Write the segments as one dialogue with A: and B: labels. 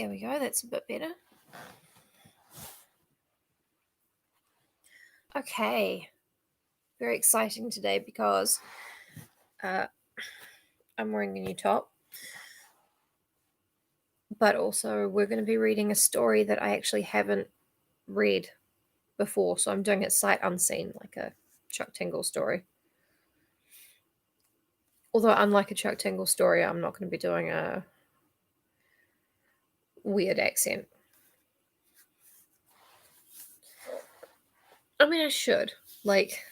A: There we go, that's a bit better. Okay, very exciting today because I'm wearing a new top, but also we're going to be reading a story that I actually haven't read before, so I'm doing it sight unseen, like a Chuck Tingle story. Although unlike a Chuck Tingle story, I'm not going to be doing a weird accent. I mean, I should. Like,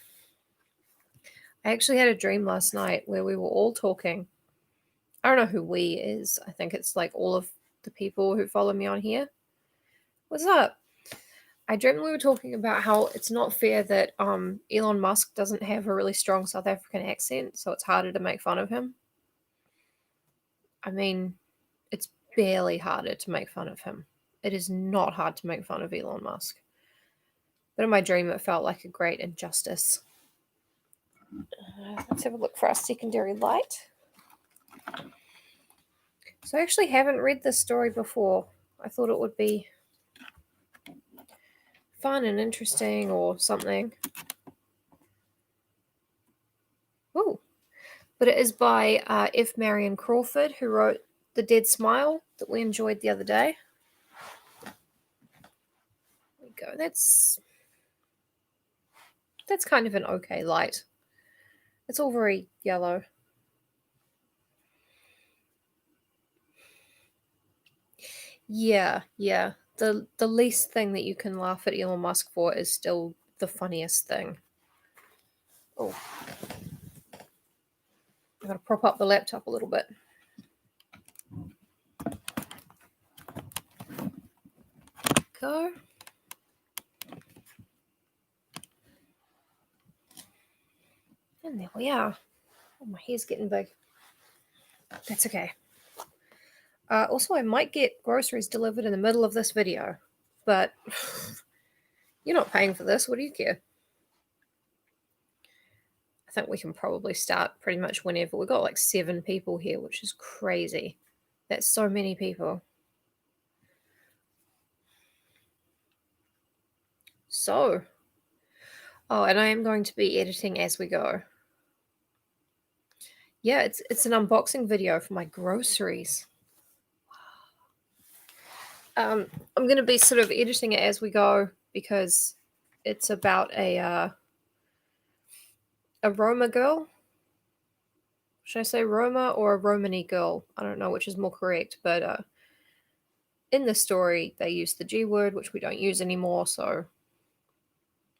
A: I actually had a dream last night where we were all talking. I don't know who we is. I think it's like all of the people who follow me on here. What's up? I dreamt we were talking about how it's not fair that Elon Musk doesn't have a really strong South African accent, so it's harder to make fun of him. I mean, it's barely harder to make fun of him. It is not hard to make fun of Elon Musk. But in my dream, it felt like a great injustice. Let's have a look for our secondary light. So I actually haven't read this story before. I thought it would be fun and interesting or something. Ooh. But it is by F. Marion Crawford, who wrote The Dead Smile that we enjoyed the other day. There we go. That's kind of an okay light. It's all very yellow. Yeah. The least thing that you can laugh at Elon Musk for is still the funniest thing. Oh. I've got to prop up the laptop a little bit. Go. And there we are. Oh, my hair's getting big. That's okay. Also, I might get groceries delivered in the middle of this video, but you're not paying for this. What do you care? I think we can probably start pretty much whenever. We've got like 7 people here, which is crazy. That's so many people. So, oh, and I am going to be editing as we go. Yeah, it's an unboxing video for my groceries. I'm going to be sort of editing it as we go because it's about a Roma girl. Should I say Roma or a Romani girl? I don't know which is more correct, but in the story they use the G word, which we don't use anymore, so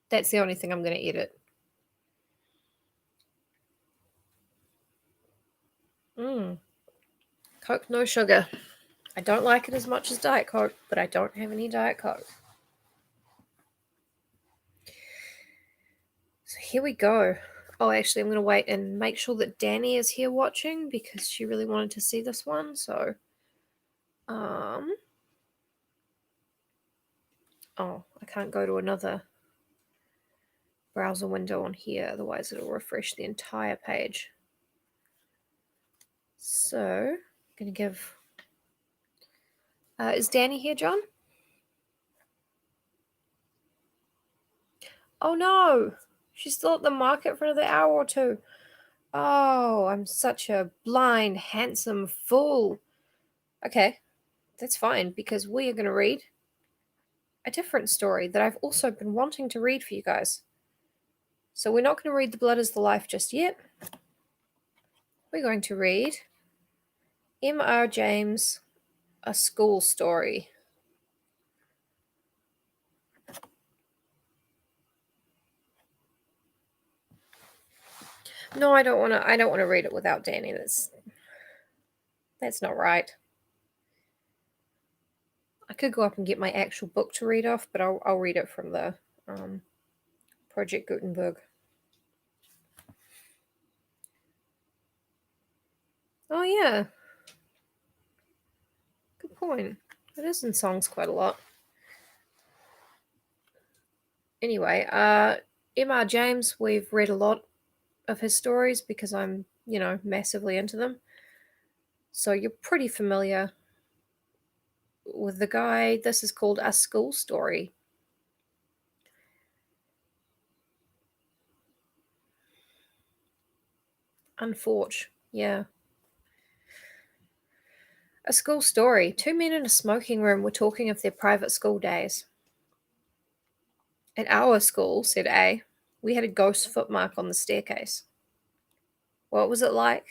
A: that's the only thing I'm going to edit. Coke, no sugar. I don't like it as much as Diet Coke, but I don't have any Diet Coke. So here we go. Oh, actually, I'm going to wait and make sure that Danny is here watching because she really wanted to see this one. So, oh, I can't go to another browser window on here, otherwise it'll refresh the entire page. So, I'm going to give... is Danny here, John? Oh no! She's still at the market for another hour or 2. Oh, I'm such a blind, handsome fool. Okay, that's fine, because we are going to read a different story that I've also been wanting to read for you guys. So we're not going to read The Blood is the Life just yet. We're going to read M.R. James, A School Story. No, I don't want to read it without Danny. That's not right. I could go up and get my actual book to read off, but I'll read it from the Project Gutenberg. Oh yeah. Good point. It is in songs quite a lot. Anyway, M.R. James, we've read a lot of his stories because I'm, massively into them. So you're pretty familiar with the guy. This is called A School Story. Unfortunate. Yeah. A school story. Two men in a smoking room were talking of their private school days. At our school, said A, we had a ghost footmark on the staircase. What was it like?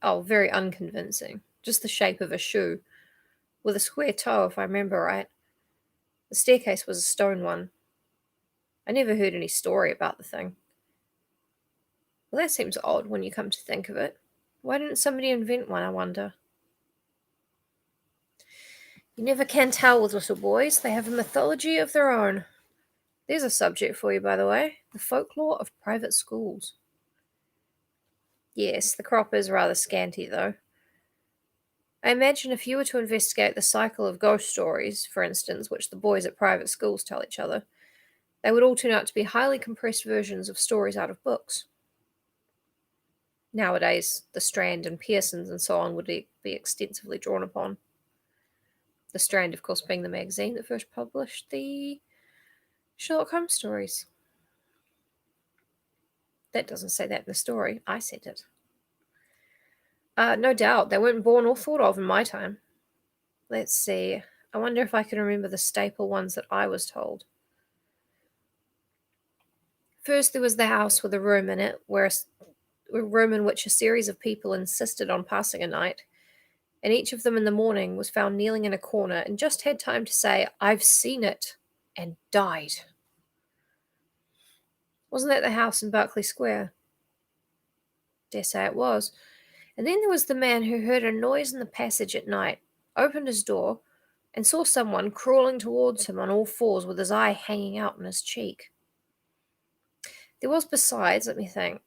A: Oh, very unconvincing. Just the shape of a shoe, with a square toe, if I remember right. The staircase was a stone one. I never heard any story about the thing. Well, that seems odd when you come to think of it. Why didn't somebody invent one, I wonder? You never can tell with little boys. They have a mythology of their own. There's a subject for you, by the way. The folklore of private schools. Yes, the crop is rather scanty, though. I imagine if you were to investigate the cycle of ghost stories, for instance, which the boys at private schools tell each other, they would all turn out to be highly compressed versions of stories out of books. Nowadays, the Strand and Pearson's and so on would be extensively drawn upon. The Strand, of course, being the magazine that first published the Sherlock Holmes stories. That doesn't say that in the story. I said it. No doubt. They weren't born or thought of in my time. Let's see. I wonder if I can remember the staple ones that I was told. First, there was the house with a room in it, a room in which a series of people insisted on passing a night, and each of them in the morning was found kneeling in a corner and just had time to say, "I've seen it," and died. Wasn't that the house in Berkeley Square? Dare say it was. And then there was the man who heard a noise in the passage at night, opened his door, and saw someone crawling towards him on all fours with his eye hanging out in his cheek. There was besides, let me think.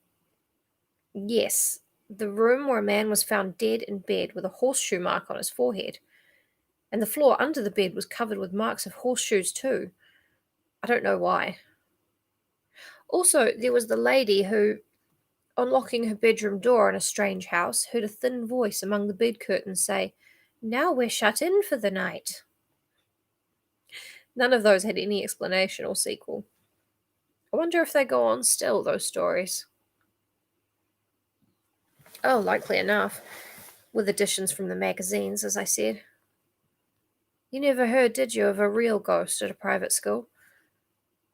A: Yes, the room where a man was found dead in bed with a horseshoe mark on his forehead, and the floor under the bed was covered with marks of horseshoes too. I don't know why. Also, there was the lady who, unlocking her bedroom door in a strange house, heard a thin voice among the bed curtains say, "Now we're shut in for the night." None of those had any explanation or sequel. I wonder if they go on still, those stories. Oh, likely enough, with additions from the magazines, as I said. You never heard, did you, of a real ghost at a private school?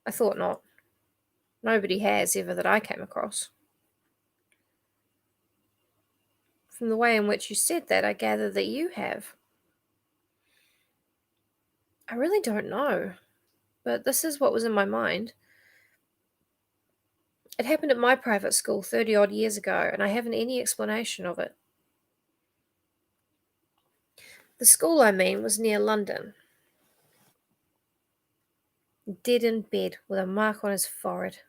A: I thought not. Nobody has ever that I came across. From the way in which you said that, I gather that you have. I really don't know, but this is what was in my mind. It happened at my private school 30 odd years ago, and I haven't any explanation of it. The school, I mean, was near London. Dead in bed, with a mark on his forehead.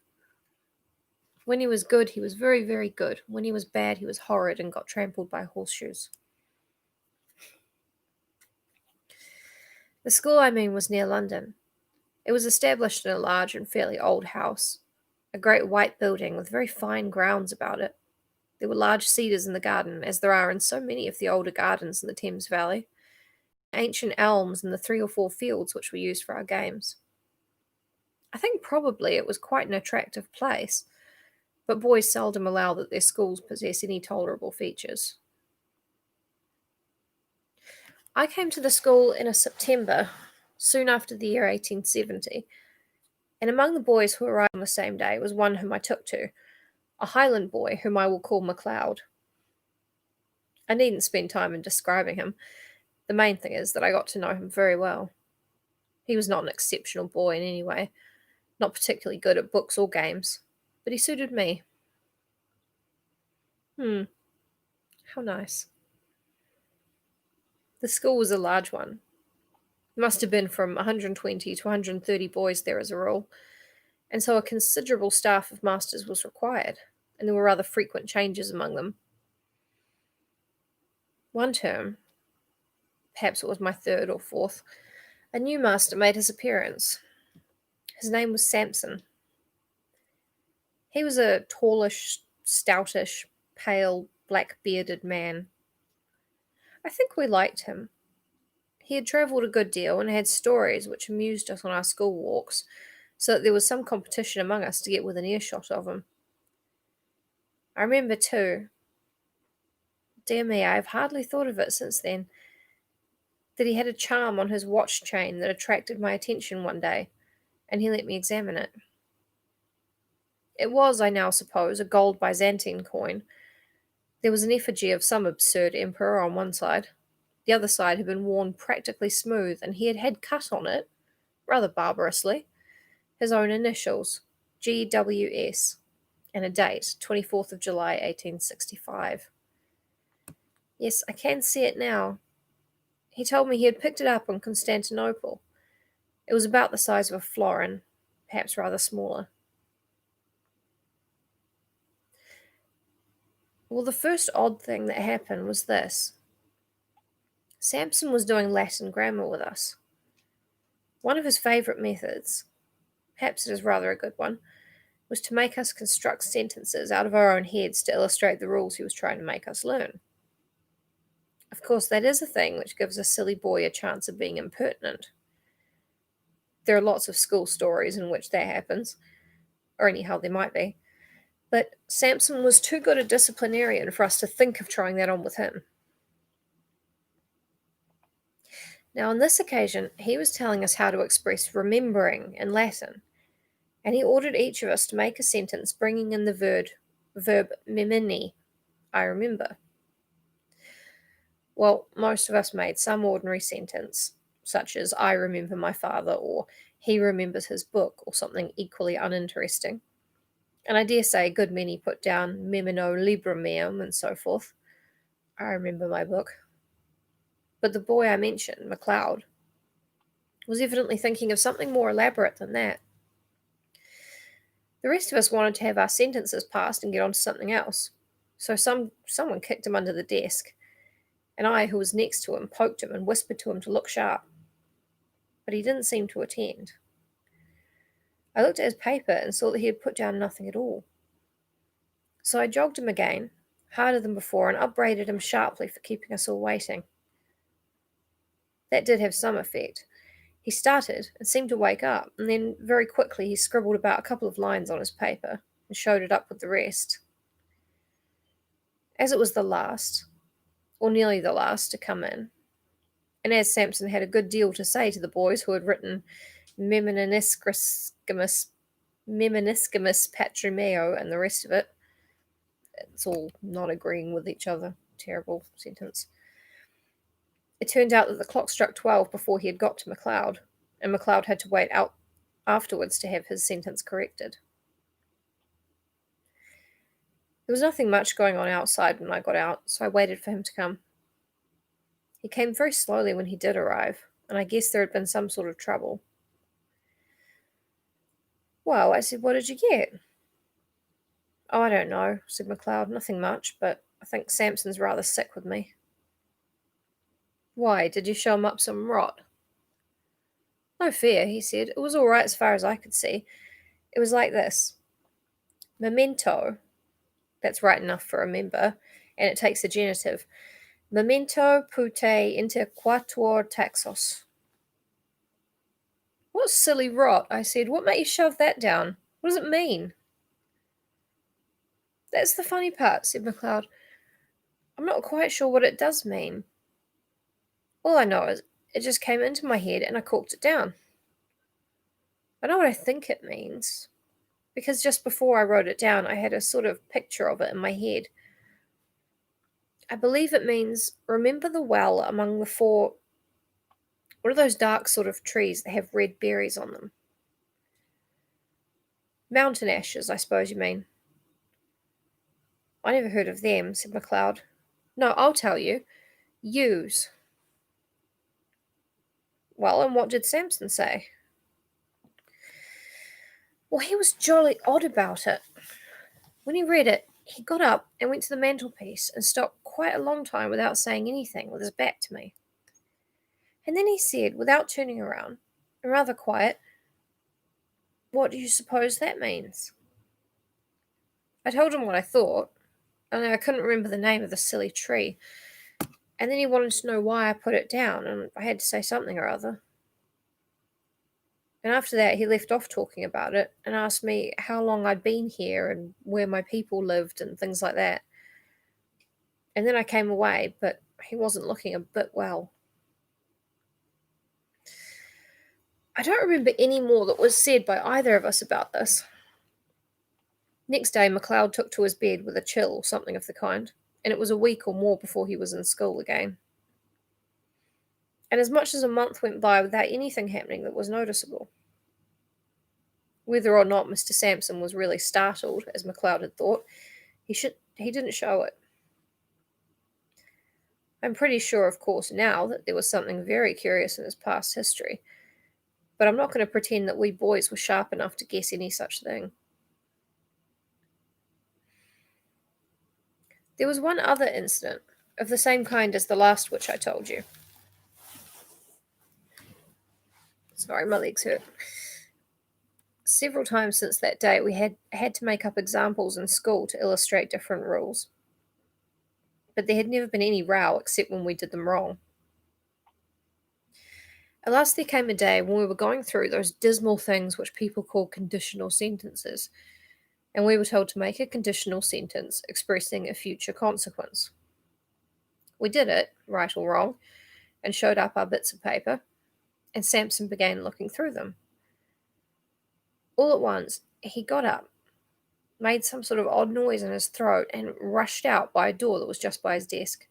A: When he was good, he was very, very good. When he was bad, he was horrid and got trampled by horseshoes. The school, I mean, was near London. It was established in a large and fairly old house, a great white building with very fine grounds about it. There were large cedars in the garden, as there are in so many of the older gardens in the Thames Valley, ancient elms in the 3 or 4 fields which were used for our games. I think probably it was quite an attractive place, but boys seldom allow that their schools possess any tolerable features. I came to the school in a September, soon after the year 1870, and among the boys who arrived on the same day was one whom I took to, a Highland boy whom I will call MacLeod. I needn't spend time in describing him. The main thing is that I got to know him very well. He was not an exceptional boy in any way, not particularly good at books or games, but he suited me. How nice. The school was a large one. There must have been from 120 to 130 boys there as a rule, and so a considerable staff of masters was required, and there were rather frequent changes among them. One term, perhaps it was my third or fourth, a new master made his appearance. His name was Samson. He was a tallish, stoutish, pale, black-bearded man. I think we liked him. He had travelled a good deal and had stories which amused us on our school walks, so that there was some competition among us to get within earshot of him. I remember, too, dear me, I have hardly thought of it since then, that he had a charm on his watch chain that attracted my attention one day, and he let me examine it. It was, I now suppose, a gold Byzantine coin. There was an effigy of some absurd emperor on one side. The other side had been worn practically smooth, and he had had cut on it, rather barbarously, his own initials, GWS, and a date, 24th of July, 1865. Yes, I can see it now. He told me he had picked it up in Constantinople. It was about the size of a florin, perhaps rather smaller. Well, the first odd thing that happened was this. Samson was doing Latin grammar with us. One of his favourite methods, perhaps it is rather a good one, was to make us construct sentences out of our own heads to illustrate the rules he was trying to make us learn. Of course, that is a thing which gives a silly boy a chance of being impertinent. There are lots of school stories in which that happens, or anyhow there might be. But Samson was too good a disciplinarian for us to think of trying that on with him. Now, on this occasion, he was telling us how to express remembering in Latin, and he ordered each of us to make a sentence bringing in the verb memini, I remember. Well, most of us made some ordinary sentence, such as I remember my father, or he remembers his book, or something equally uninteresting. And I dare say a good many put down memino librum meum and so forth. I remember my book. But the boy I mentioned, MacLeod, was evidently thinking of something more elaborate than that. The rest of us wanted to have our sentences passed and get on to something else. So someone kicked him under the desk, and I, who was next to him, poked him and whispered to him to look sharp. But he didn't seem to attend. I looked at his paper and saw that he had put down nothing at all. So I jogged him again, harder than before, and upbraided him sharply for keeping us all waiting. That did have some effect. He started and seemed to wake up, and then very quickly he scribbled about a couple of lines on his paper and showed it up with the rest. As it was the last, or nearly the last, to come in, and as Samson had a good deal to say to the boys who had written Meminiscimus Patrimeo and the rest of it, it's all not agreeing with each other. Terrible sentence. It turned out that the clock struck 12 before he had got to MacLeod, and MacLeod had to wait out afterwards to have his sentence corrected. There was nothing much going on outside when I got out, so I waited for him to come. He came very slowly when he did arrive, and I guessed there had been some sort of trouble. Well, I said, what did you get? Oh, I don't know, said MacLeod. Nothing much, but I think Samson's rather sick with me. Why, did you show him up some rot? No fear, he said. It was all right as far as I could see. It was like this. Memento, that's right enough for remember, and it takes the genitive. Memento pute inter quatuor taxos. What silly rot, I said. What made you shove that down? What does it mean? That's the funny part, said MacLeod. I'm not quite sure what it does mean. All I know is it just came into my head and I corked it down. I know what I think it means, because just before I wrote it down, I had a sort of picture of it in my head. I believe it means, remember the well among the four, what are those dark sort of trees that have red berries on them? Mountain ashes, I suppose you mean. I never heard of them, said MacLeod. No, I'll tell you. Yews. Well, and what did Samson say? Well, he was jolly odd about it. When he read it, he got up and went to the mantelpiece and stopped quite a long time without saying anything, with his back to me. And then he said, without turning around, and rather quiet, what do you suppose that means? I told him what I thought, only I couldn't remember the name of the silly tree. And then he wanted to know why I put it down, and I had to say something or other. And after that, he left off talking about it and asked me how long I'd been here and where my people lived and things like that. And then I came away, but he wasn't looking a bit well. I don't remember any more that was said by either of us about this. Next day, McLeod took to his bed with a chill or something of the kind, and it was a week or more before he was in school again. And as much as a month went by without anything happening that was noticeable. Whether or not Mr. Sampson was really startled, as McLeod had thought, he didn't show it. I'm pretty sure, of course, now that there was something very curious in his past history, but I'm not going to pretend that we boys were sharp enough to guess any such thing. There was one other incident, of the same kind as the last which I told you. Sorry, my legs hurt. Several times since that day, we had to make up examples in school to illustrate different rules. But there had never been any row except when we did them wrong. At last there came a day when we were going through those dismal things which people call conditional sentences, and we were told to make a conditional sentence expressing a future consequence. We did it, right or wrong, and showed up our bits of paper, and Sampson began looking through them. All at once, he got up, made some sort of odd noise in his throat, and rushed out by a door that was just by his desk.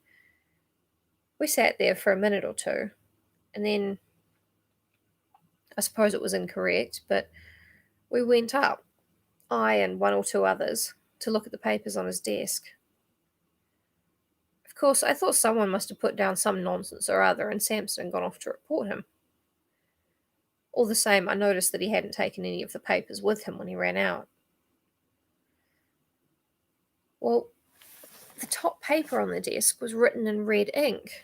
A: We sat there for a minute or two, and then I suppose it was incorrect, but we went up, I and one or two others, to look at the papers on his desk. Of course, I thought someone must have put down some nonsense or other, and Sampson had gone off to report him. All the same, I noticed that he hadn't taken any of the papers with him when he ran out. Well, the top paper on the desk was written in red ink,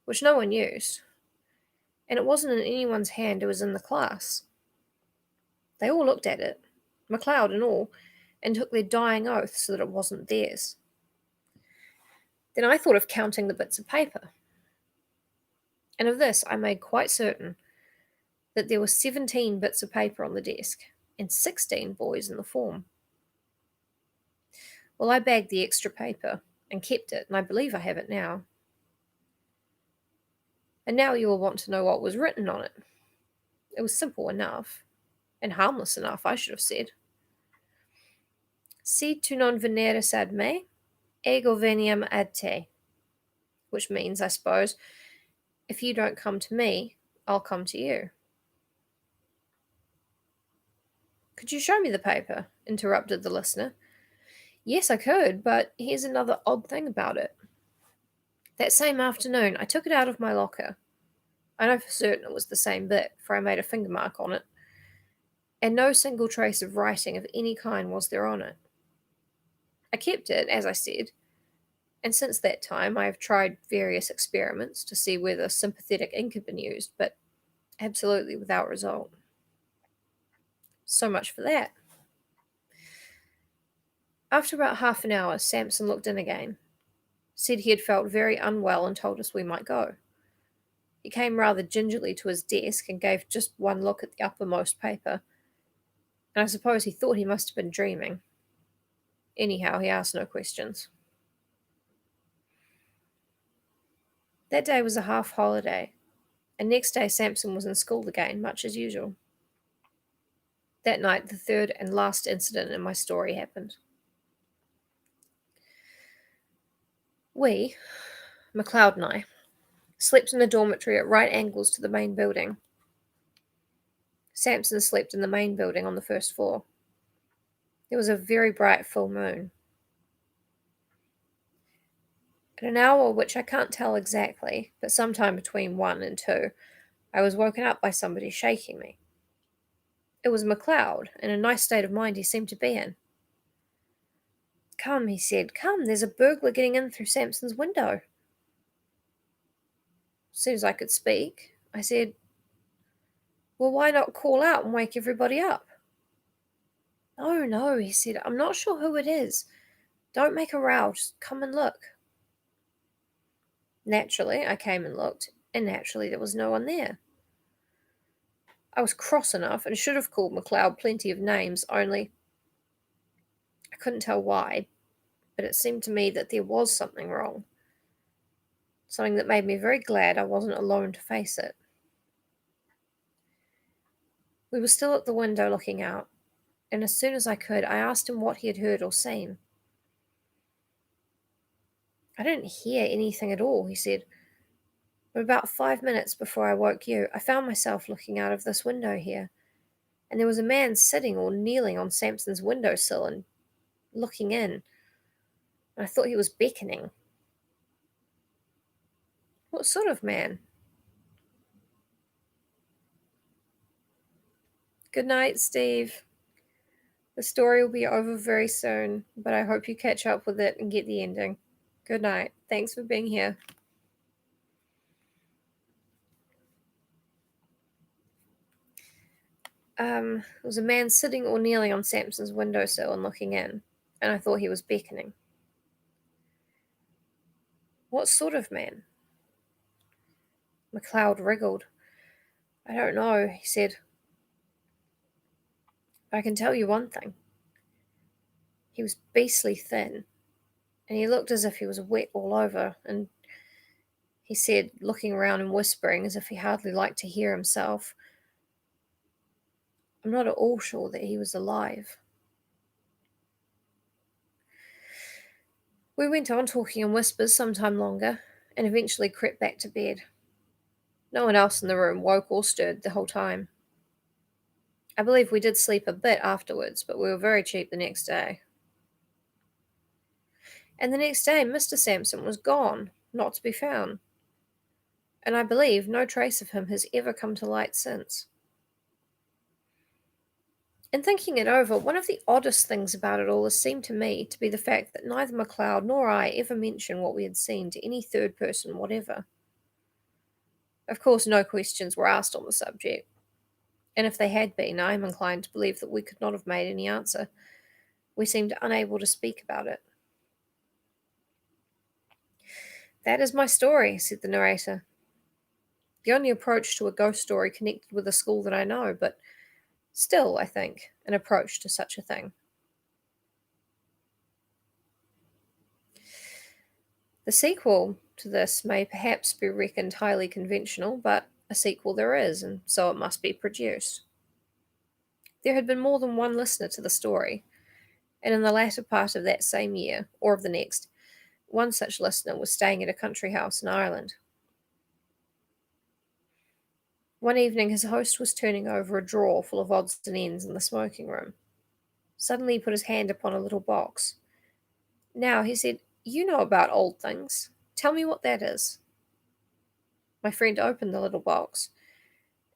A: which no one used, and it wasn't in anyone's hand who was in the class. They all looked at it, McLeod and all, and took their dying oaths that it wasn't theirs. Then I thought of counting the bits of paper, and of this I made quite certain that there were 17 bits of paper on the desk, and 16 boys in the form. Well, I bagged the extra paper and kept it, and I believe I have it now. And now you will want to know what was written on it. It was simple enough, and harmless enough, I should have said. Si tu non veneris ad me, ego veniam ad te. Which means, I suppose, if you don't come to me, I'll come to you. Could you show me the paper? Interrupted the listener. Yes, I could, but here's another odd thing about it. That same afternoon, I took it out of my locker. I know for certain it was the same bit, for I made a finger mark on it, and no single trace of writing of any kind was there on it. I kept it, as I said, and since that time I have tried various experiments to see whether sympathetic ink had been used, but absolutely without result. So much for that. After about half an hour, Sampson looked in again, said he had felt very unwell, and told us we might go. He came rather gingerly to his desk and gave just one look at the uppermost paper, and I suppose he thought he must have been dreaming. Anyhow, he asked no questions. That day was a half holiday, and next day Sampson was in school again, much as usual. That night, the third and last incident in my story happened. We, McLeod and I, slept in a dormitory at right angles to the main building. Sampson slept in the main building on the first floor. There was a very bright full moon. At an hour which I can't tell exactly, but sometime between 1 and 2, I was woken up by somebody shaking me. It was McLeod, and a nice state of mind he seemed to be in. Come, he said, come, there's a burglar getting in through Sampson's window. As soon as I could speak, I said, well, why not call out and wake everybody up? No, no, he said, I'm not sure who it is. Don't make a row, just come and look. Naturally, I came and looked, and naturally there was no one there. I was cross enough and should have called McLeod plenty of names, only I couldn't tell why, but it seemed to me that there was something wrong. Something that made me very glad I wasn't alone to face it. We were still at the window looking out, and as soon as I could, I asked him what he had heard or seen. I didn't hear anything at all, he said, but about 5 minutes before I woke you, I found myself looking out of this window here, and there was a man sitting or kneeling on Samson's windowsill and looking in, and I thought he was beckoning. What sort of man? Good night, Steve. The story will be over very soon, but I hope you catch up with it and get the ending. Good night. Thanks for being here. There was a man sitting or kneeling on Samson's windowsill and looking in, and I thought he was beckoning. What sort of man? McLeod wriggled. I don't know, he said. But I can tell you one thing. He was beastly thin, and he looked as if he was wet all over, and he said, looking around and whispering as if he hardly liked to hear himself, I'm not at all sure that he was alive. We went on talking in whispers some time longer, and eventually crept back to bed. No one else in the room woke or stirred the whole time. I believe we did sleep a bit afterwards, but we were very cheap the next day. And the next day, Mr. Sampson was gone, not to be found. And I believe no trace of him has ever come to light since. In thinking it over, one of the oddest things about it all has seemed to me to be the fact that neither MacLeod nor I ever mentioned what we had seen to any third person whatever. Of course, no questions were asked on the subject, and if they had been, I am inclined to believe that we could not have made any answer. We seemed unable to speak about it. That is my story, said the narrator. The only approach to a ghost story connected with a school that I know, but still, I think, an approach to such a thing. The sequel to this may perhaps be reckoned highly conventional, but a sequel there is, and so it must be produced. There had been more than one listener to the story, and in the latter part of that same year, or of the next, one such listener was staying at a country house in Ireland. One evening his host was turning over a drawer full of odds and ends in the smoking room. Suddenly he put his hand upon a little box. Now, he said, you know about old things. Tell me what that is. My friend opened the little box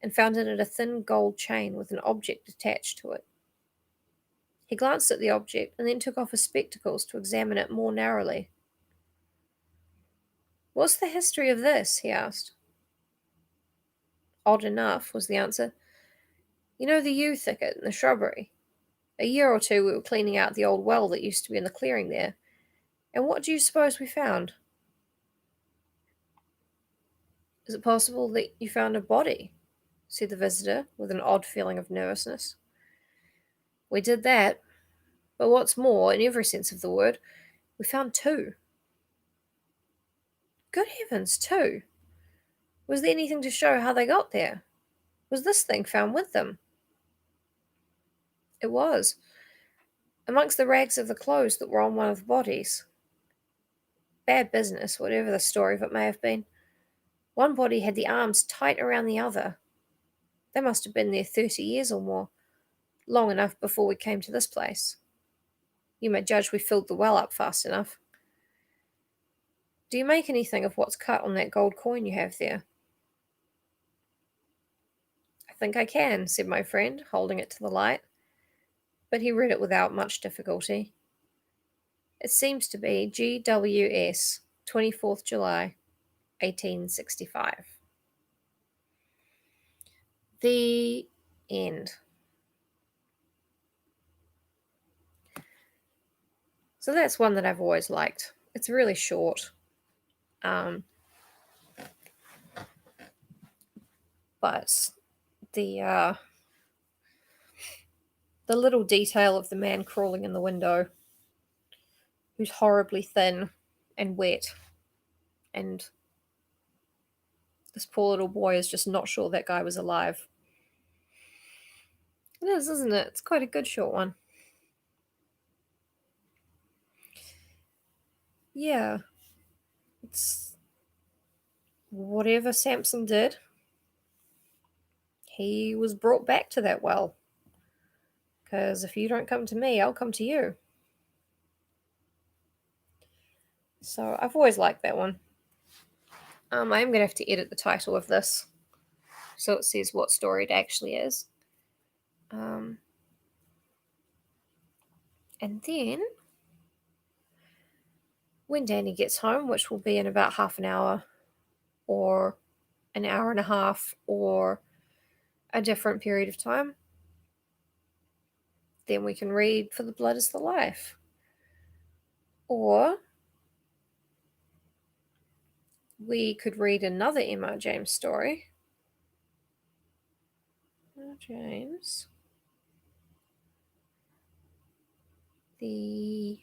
A: and found in it a thin gold chain with an object attached to it. He glanced at the object and then took off his spectacles to examine it more narrowly. What's the history of this? He asked. Odd enough, was the answer. You know the yew thicket in the shrubbery? A year or two we were cleaning out the old well that used to be in the clearing there. And what do you suppose we found? Is it possible that you found a body? Said the visitor, with an odd feeling of nervousness. We did that, but what's more, in every sense of the word, we found two. Good heavens, two! Was there anything to show how they got there? Was this thing found with them? It was, amongst the rags of the clothes that were on one of the bodies. Bad business, whatever the story of it may have been. One body had the arms tight around the other. They must have been there 30 years or more, long enough before we came to this place. You may judge we filled the well up fast enough. Do you make anything of what's cut on that gold coin you have there? I think I can, said my friend, holding it to the light. But he read it without much difficulty. It seems to be GWS, 24th July, 1865. The end. So that's one that I've always liked. It's really short. But the the little detail of the man crawling in the window, who's horribly thin and wet, and this poor little boy is just not sure that guy was alive. It is, isn't it? It's quite a good short one. Yeah. It's whatever Samson did, he was brought back to that well. Because if you don't come to me, I'll come to you. So I've always liked that one. I am going to have to edit the title of this so it says what story it actually is. And then when Danny gets home, which will be in about half an hour or an hour and a half or a different period of time, then we can read For the Blood is the Life. Or we could read another Emma James story. Emma James. The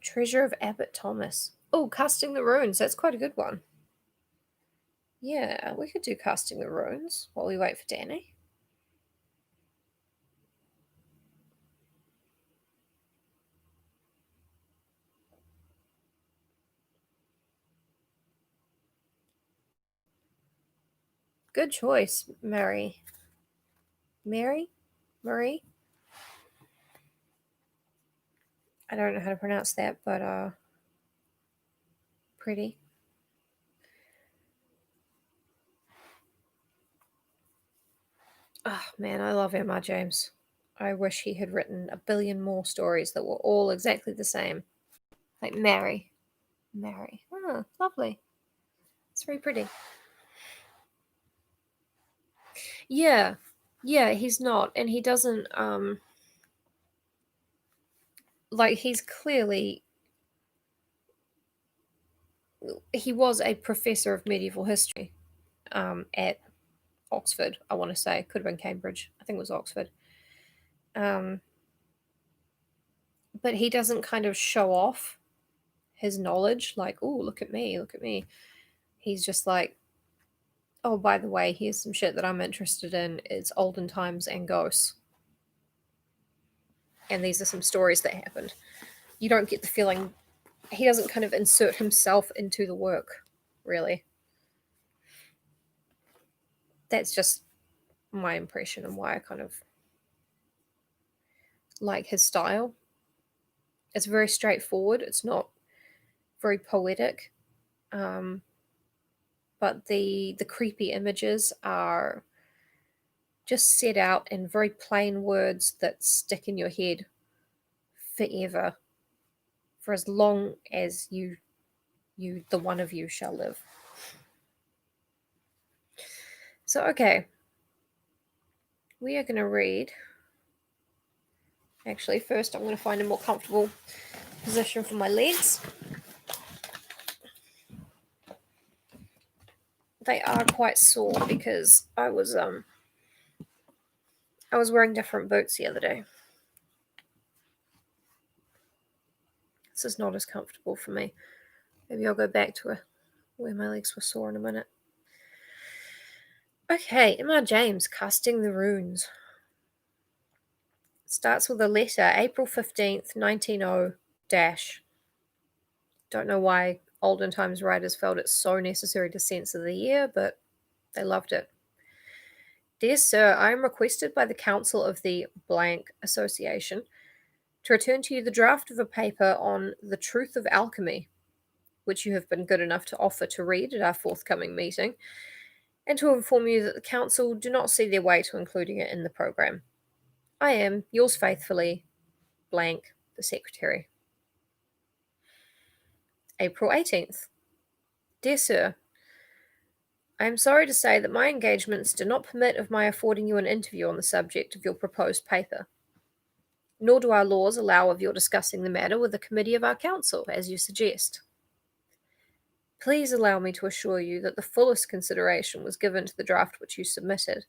A: Treasure of Abbot Thomas. Oh, Casting the Runes. That's quite a good one. Yeah, we could do Casting the Runes while we wait for Danny. Good choice, Mary. Mary? Marie? I don't know how to pronounce that, but pretty. Oh man, I love Emma James. I wish he had written a billion more stories that were all exactly the same. Like Mary. Mary. Oh, lovely. It's very pretty. Yeah. Yeah, he's not. And he doesn't like he's clearly he was a professor of medieval history at Oxford, I want to say. Could have been Cambridge. I think it was Oxford. Um, but he doesn't kind of show off his knowledge, like, oh, look at me, look at me. He's just like, oh, by the way, here's some shit that I'm interested in. It's olden times and ghosts. And these are some stories that happened. You don't get the feeling he doesn't kind of insert himself into the work, really. That's just my impression and why I kind of like his style. It's very straightforward. It's not very poetic, but the creepy images are just set out in very plain words that stick in your head forever, for as long as you the one of you shall live. So okay, we are going to read. Actually, first I'm going to find a more comfortable position for my legs. They are quite sore because I was wearing different boots the other day. This is not as comfortable for me. Maybe I'll go back to where my legs were sore in a minute. Okay, Emma James, Casting the Runes. Starts with a letter, April 15th, 190 dash. Don't know why olden times writers felt it so necessary to censor the year, but they loved it. Dear Sir, I am requested by the Council of the Blank Association to return to you the draft of a paper on the truth of alchemy, which you have been good enough to offer to read at our forthcoming meeting, and to inform you that the Council do not see their way to including it in the program. I am, yours faithfully, blank, the Secretary. April 18th. Dear Sir, I am sorry to say that my engagements do not permit of my affording you an interview on the subject of your proposed paper. nor do our laws allow of your discussing the matter with a committee of our council, as you suggest. Please allow me to assure you that the fullest consideration was given to the draft which you submitted,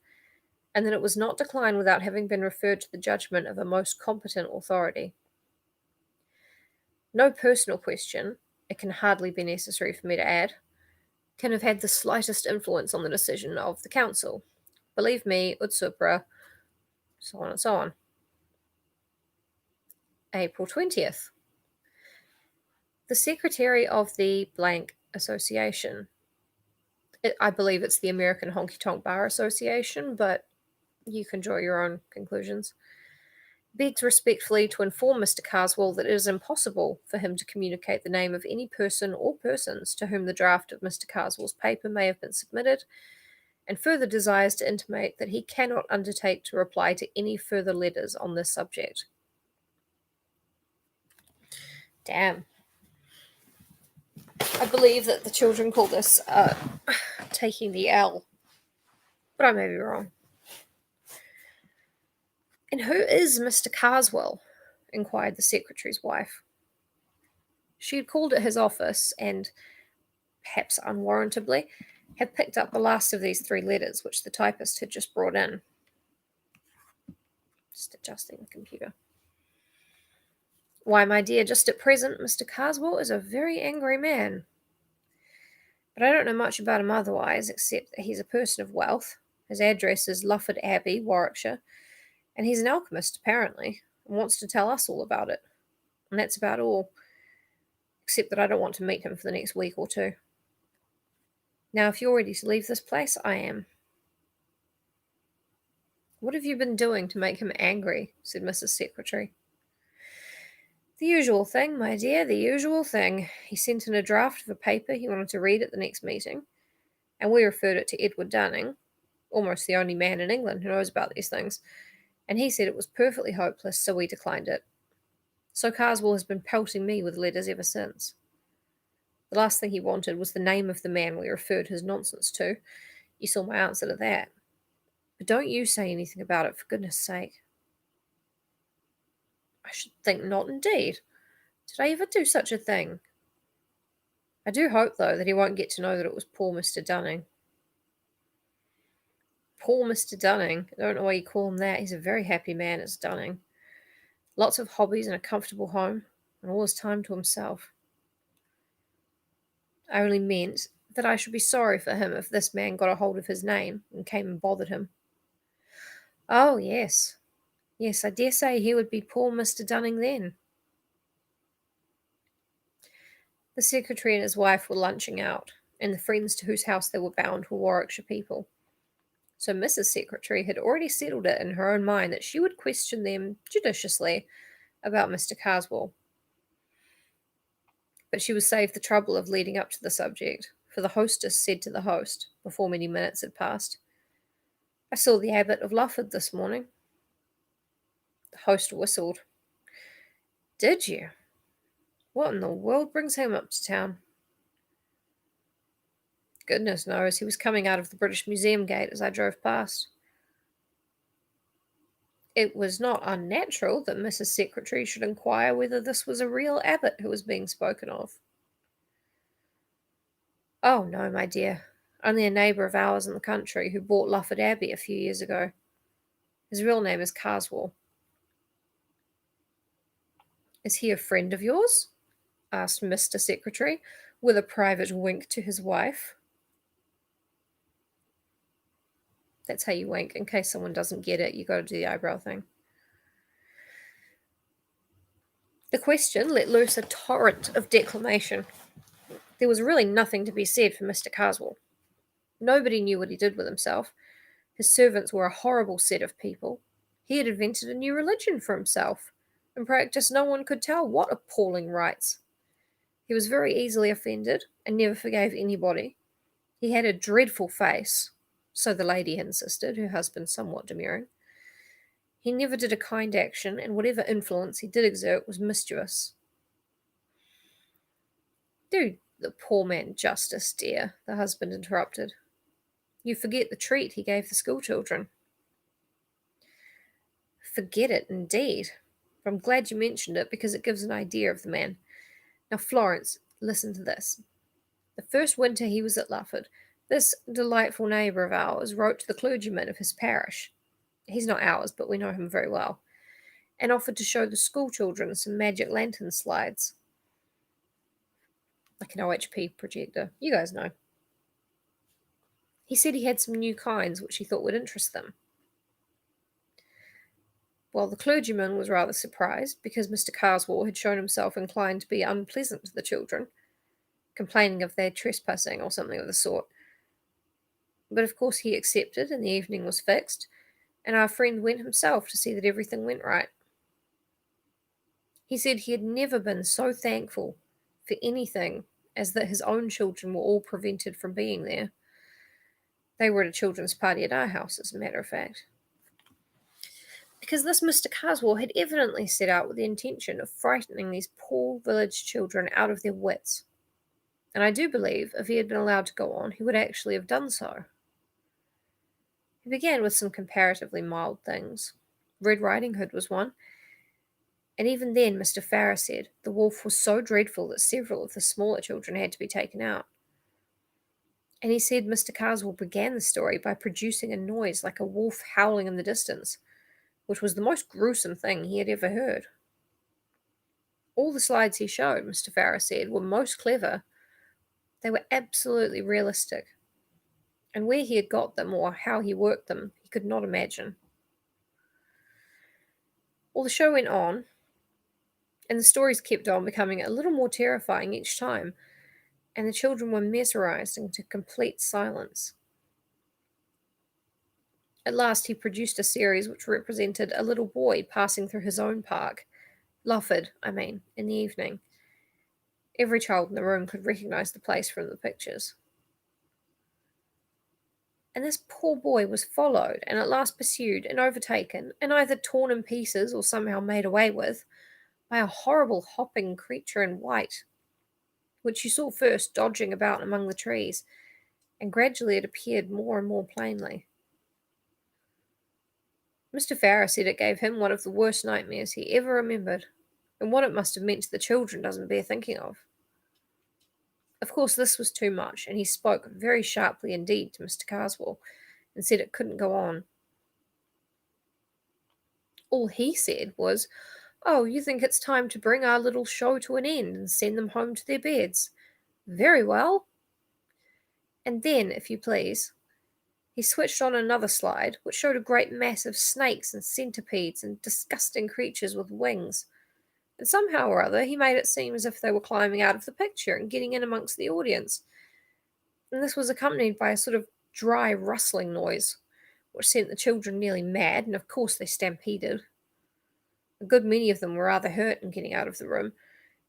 A: and that it was not declined without having been referred to the judgment of a most competent authority. No personal question, it can hardly be necessary for me to add, can have had the slightest influence on the decision of the council. Believe me, ut supra, so on and so on. April 20th. The secretary of the blank association, I believe it's the American Honky Tonk Bar Association, but you can draw your own conclusions, begs respectfully to inform Mr. Carswell that it is impossible for him to communicate the name of any person or persons to whom the draft of Mr. Carswell's paper may have been submitted, and further desires to intimate that he cannot undertake to reply to any further letters on this subject. Damn. I believe that the children call this taking the L, but I may be wrong. And who is Mr. Carswell? Inquired the secretary's wife. She had called at his office and, perhaps unwarrantably, had picked up the last of these 3 letters which the typist had just brought in. Just adjusting the computer. Why, my dear, just at present Mr. Carswell is a very angry man. But I don't know much about him otherwise, except that he's a person of wealth. His address is Liveread Abbey, Warwickshire, and he's an alchemist, apparently, and wants to tell us all about it. And that's about all, except that I don't want to meet him for the next week or 2. Now, if you're ready to leave this place, I am. What have you been doing to make him angry? Said Mrs. Secretary. The usual thing, my dear, the usual thing. He sent in a draft of a paper he wanted to read at the next meeting, and we referred it to Edward Dunning, almost the only man in England who knows about these things, and he said it was perfectly hopeless, so we declined it. So Carswell has been pelting me with letters ever since. The last thing he wanted was the name of the man we referred his nonsense to. You saw my answer to that. But don't you say anything about it, for goodness sake. I should think not, indeed. Did I ever do such a thing? I do hope, though, that he won't get to know that it was poor Mr. Dunning. Poor Mr. Dunning. I don't know why you call him that. He's a very happy man, is Dunning. Lots of hobbies and a comfortable home, and all his time to himself. I only meant that I should be sorry for him if this man got a hold of his name and came and bothered him. Oh, yes. Yes, I dare say he would be poor Mr. Dunning then. The secretary and his wife were lunching out, and the friends to whose house they were bound were Warwickshire people. So Mrs. Secretary had already settled it in her own mind that she would question them judiciously about Mr. Carswell. But she was saved the trouble of leading up to the subject, for the hostess said to the host, before many minutes had passed, I saw the abbot of Liveread this morning. The host whistled. Did you? What in the world brings him up to town? Goodness knows, he was coming out of the British Museum gate as I drove past. It was not unnatural that Mrs. Secretary should inquire whether this was a real abbot who was being spoken of. Oh, no, my dear. Only a neighbour of ours in the country who bought Liveread Abbey a few years ago. His real name is Carswell. Is he a friend of yours? Asked Mr. Secretary, with a private wink to his wife. That's how you wink. In case someone doesn't get it, you got to do the eyebrow thing. The question let loose a torrent of declamation. There was really nothing to be said for Mr. Carswell. Nobody knew what he did with himself. His servants were a horrible set of people. He had invented a new religion for himself. In practice, no one could tell what appalling rites. He was very easily offended and never forgave anybody. He had a dreadful face, so the lady insisted, her husband somewhat demurring. He never did a kind action, and whatever influence he did exert was mischievous. Do the poor man justice, dear, the husband interrupted. You forget the treat he gave the schoolchildren. Forget it, indeed. I'm glad you mentioned it because it gives an idea of the man. Now, Florence, listen to this. The first winter he was at Lufford, this delightful neighbour of ours wrote to the clergyman of his parish. He's not ours, but we know him very well, and offered to show the school children some magic lantern slides, like an OHP projector. You guys know. He said he had some new kinds which he thought would interest them. Well, the clergyman was rather surprised because Mr. Carswell had shown himself inclined to be unpleasant to the children, complaining of their trespassing or something of the sort. But of course he accepted, and the evening was fixed, and our friend went himself to see that everything went right. He said he had never been so thankful for anything as that his own children were all prevented from being there. They were at a children's party at our house, as a matter of fact. Because this Mr. Carswell had evidently set out with the intention of frightening these poor village children out of their wits. And I do believe if he had been allowed to go on, he would actually have done so. He began with some comparatively mild things. Red Riding Hood was one, and even then Mr. Farrar said the wolf was so dreadful that several of the smaller children had to be taken out. And he said Mr. Carswell began the story by producing a noise like a wolf howling in the distance, which was the most gruesome thing he had ever heard. All the slides he showed, Mr. Farrar said, were most clever. They were absolutely realistic. And where he had got them or how he worked them, he could not imagine. Well, the show went on, and the stories kept on becoming a little more terrifying each time, and the children were mesmerized into complete silence. At last he produced a series which represented a little boy passing through his own park, Lufford, in the evening. Every child in the room could recognize the place from the pictures. And this poor boy was followed, and at last pursued and overtaken, and either torn in pieces or somehow made away with, by a horrible hopping creature in white, which you saw first dodging about among the trees, and gradually it appeared more and more plainly. Mr. Farrar said it gave him one of the worst nightmares he ever remembered, and what it must have meant to the children doesn't bear thinking of. Of course, this was too much, and he spoke very sharply indeed to Mr. Carswell, and said it couldn't go on. All he said was, "Oh, you think it's time to bring our little show to an end and send them home to their beds? Very well." And then, if you please, he switched on another slide, which showed a great mass of snakes and centipedes and disgusting creatures with wings. And somehow or other, he made it seem as if they were climbing out of the picture and getting in amongst the audience. And this was accompanied by a sort of dry rustling noise, which sent the children nearly mad, and of course they stampeded. A good many of them were rather hurt in getting out of the room,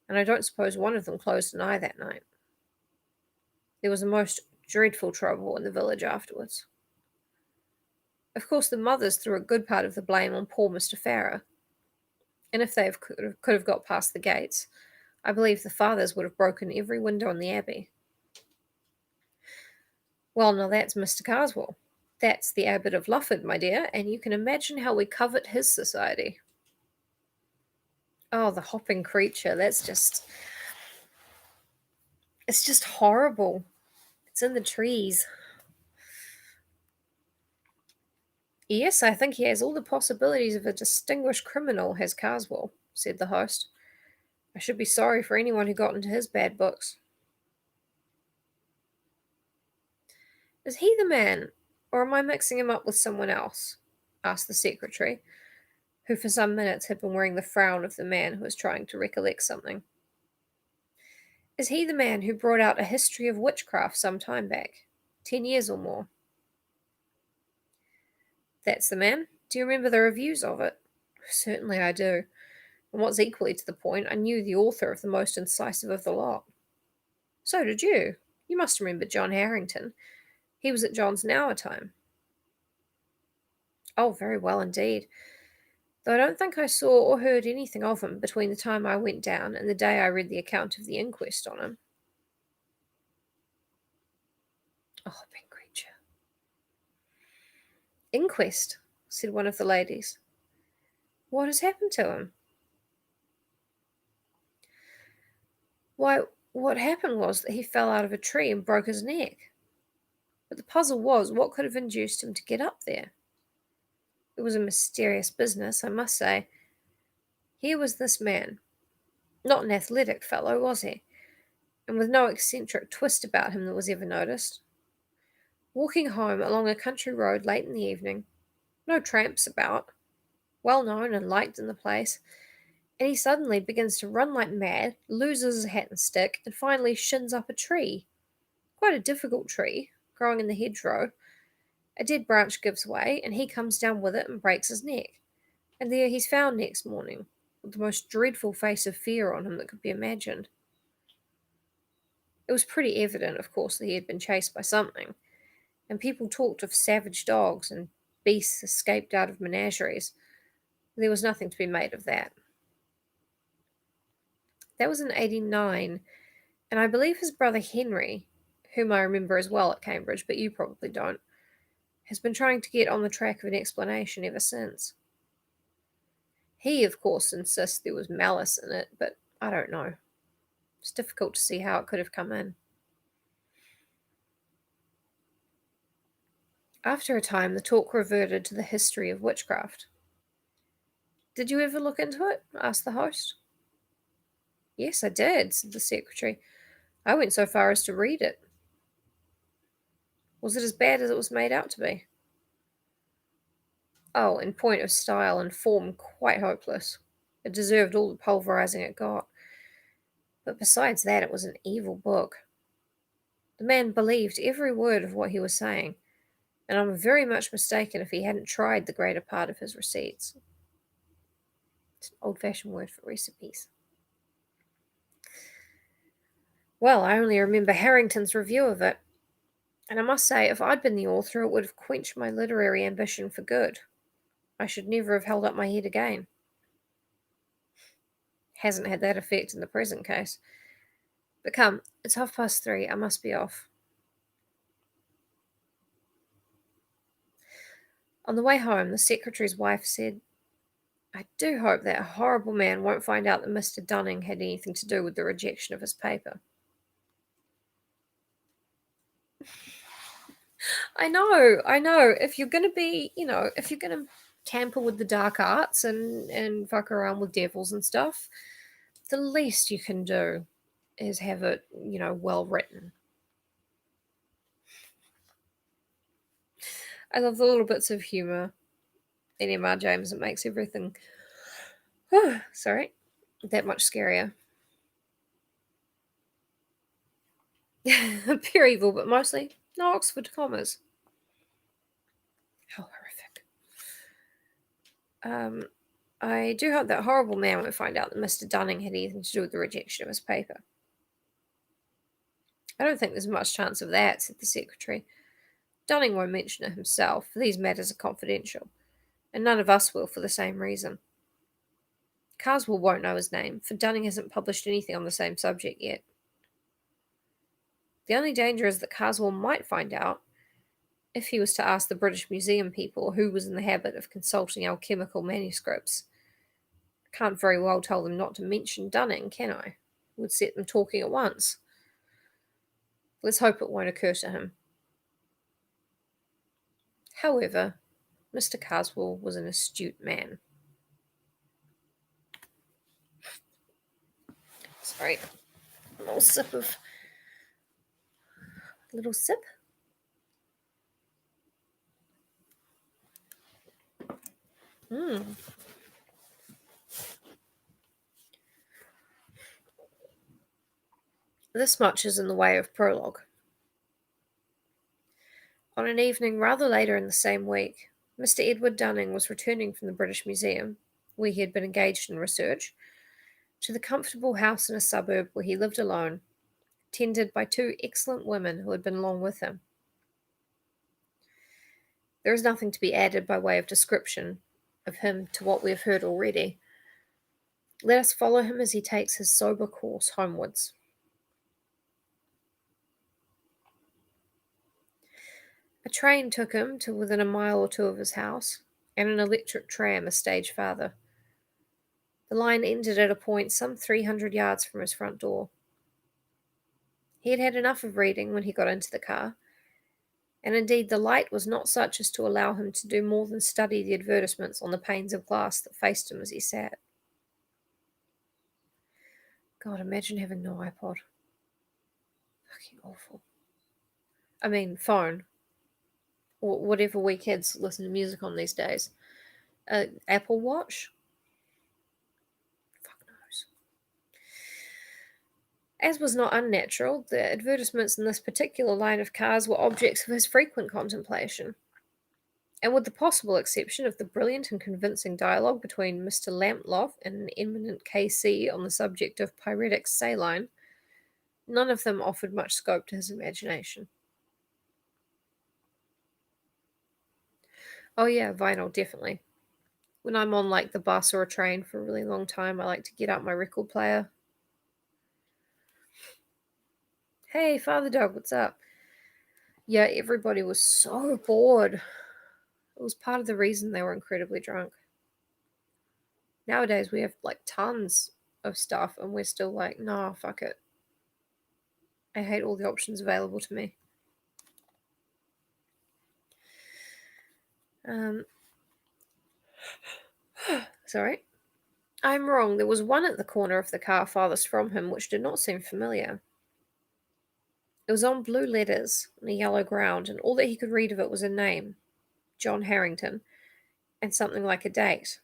A: and I don't suppose one of them closed an eye that night. There was a most dreadful trouble in the village afterwards. Of course, the mothers threw a good part of the blame on poor Mr. Farrar, and if they could have got past the gates, I believe the fathers would have broken every window in the abbey. Well, now that's Mr. Carswell. That's the Abbot of Lufford, my dear, and you can imagine how we covet his society. Oh, the hopping creature, it's just horrible. It's in the trees. Yes, I think he has all the possibilities of a distinguished criminal, has Carswell, said the host. I should be sorry for anyone who got into his bad books. Is he the man, or am I mixing him up with someone else? Asked the secretary, who for some minutes had been wearing the frown of the man who was trying to recollect something. Is he the man who brought out a history of witchcraft some time back, 10 years or more? That's the man. Do you remember the reviews of it? Certainly I do. And what's equally to the point, I knew the author of the most incisive of the lot. So did you. You must remember John Harrington. He was at John's now a time. Oh, very well indeed. Though I don't think I saw or heard anything of him between the time I went down and the day I read the account of the inquest on him. Oh, big creature. Inquest, said one of the ladies. What has happened to him? Why, what happened was that he fell out of a tree and broke his neck. But the puzzle was what could have induced him to get up there. It was a mysterious business, I must say. Here was this man, not an athletic fellow, was he? And with no eccentric twist about him that was ever noticed. Walking home along a country road late in the evening, no tramps about, well known and liked in the place, and he suddenly begins to run like mad, loses his hat and stick, and finally shins up a tree. Quite a difficult tree, growing in the hedgerow. A dead branch gives way, and he comes down with it and breaks his neck. And there he's found next morning, with the most dreadful face of fear on him that could be imagined. It was pretty evident, of course, that he had been chased by something, and people talked of savage dogs and beasts escaped out of menageries. There was nothing to be made of that. That was in '89, and I believe his brother Henry, whom I remember as well at Cambridge, but you probably don't, has been trying to get on the track of an explanation ever since. He, of course, insists there was malice in it, but I don't know. It's difficult to see how it could have come in. After a time, the talk reverted to the history of witchcraft. Did you ever look into it? Asked the host. Yes, I did, said the secretary. I went so far as to read it. Was it as bad as it was made out to be? Oh, in point of style and form, quite hopeless. It deserved all the pulverizing it got. But besides that, it was an evil book. The man believed every word of what he was saying, and I'm very much mistaken if he hadn't tried the greater part of his receipts. It's an old fashioned word for recipes. Well, I only remember Harrington's review of it, and I must say, if I'd been the author, it would have quenched my literary ambition for good. I should never have held up my head again. Hasn't had that effect in the present case. But come, it's 3:30. I must be off. On the way home, the secretary's wife said, I do hope that horrible man won't find out that Mr. Dunning had anything to do with the rejection of his paper. I know. If you're going to be, if you're going to tamper with the dark arts and fuck around with devils and stuff, the least you can do is have it, well written. I love the little bits of humour in M.R. James. It makes everything, that much scarier. Pure evil, but mostly no Oxford commas. How horrific. I do hope that horrible man won't find out that Mr. Dunning had anything to do with the rejection of his paper. I don't think there's much chance of that, said the secretary. Dunning won't mention it himself, for these matters are confidential, and none of us will for the same reason. Carswell won't know his name, for Dunning hasn't published anything on the same subject yet. The only danger is that Carswell might find out if he was to ask the British Museum people who was in the habit of consulting alchemical manuscripts. I can't very well tell them not to mention Dunning, can I? It would set them talking at once. Let's hope it won't occur to him. However, Mr. Carswell was an astute man. Sorry, a little sip. This much is in the way of prologue. On an evening rather later in the same week, Mr. Edward Dunning was returning from the British Museum, where he had been engaged in research, to the comfortable house in a suburb where he lived alone, tended by two excellent women who had been long with him. There is nothing to be added by way of description of him to what we have heard already. Let us follow him as he takes his sober course homewards. A train took him to within a mile or two of his house, and an electric tram a stage farther. The line ended at a point some 300 yards from his front door. He had had enough of reading when he got into the car, and indeed the light was not such as to allow him to do more than study the advertisements on the panes of glass that faced him as he sat. God, imagine having no iPod. Fucking awful. I mean, phone. Or whatever we kids listen to music on these days. Apple Watch? Fuck knows. As was not unnatural, the advertisements in this particular line of cars were objects of his frequent contemplation. And with the possible exception of the brilliant and convincing dialogue between Mr. Lamploff and an eminent KC on the subject of pyretic saline, none of them offered much scope to his imagination. Oh yeah, vinyl, definitely. When I'm on like the bus or a train for a really long time, I like to get out my record player. Hey, Father Dog, what's up? Yeah, everybody was so bored. It was part of the reason they were incredibly drunk. Nowadays, we have like tons of stuff, and we're still like, no, fuck it. I hate all the options available to me. Sorry. I'm wrong. There was one at the corner of the car farthest from him which did not seem familiar. It was on blue letters on a yellow ground, and all that he could read of it was a name, John Harrington, and something like a date.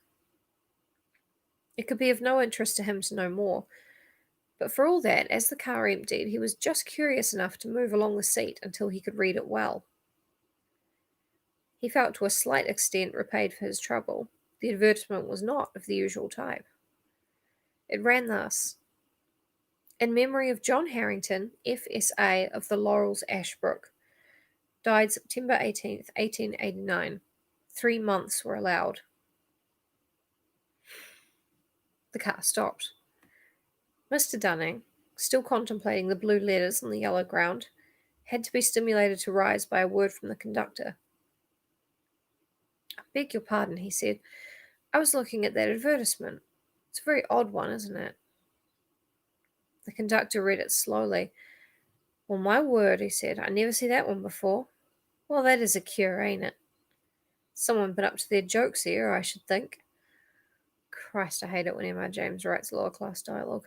A: It could be of no interest to him to know more, but for all that, as the car emptied, he was just curious enough to move along the seat until he could read it well. He felt to a slight extent repaid for his trouble. The advertisement was not of the usual type. It ran thus: in memory of John Harrington, FSA of the Laurels, Ashbrook. Died September 18th, 1889. 3 months were allowed. The car stopped. Mr. Dunning, still contemplating the blue letters on the yellow ground, had to be stimulated to rise by a word from the conductor. I beg your pardon, he said. I was looking at that advertisement. It's a very odd one, isn't it? The conductor read it slowly. Well, my word, he said, I never see that one before. Well, that is a cure, ain't it? Someone been up to their jokes here, I should think. Christ, I hate it when M.R. James writes lower class dialogue.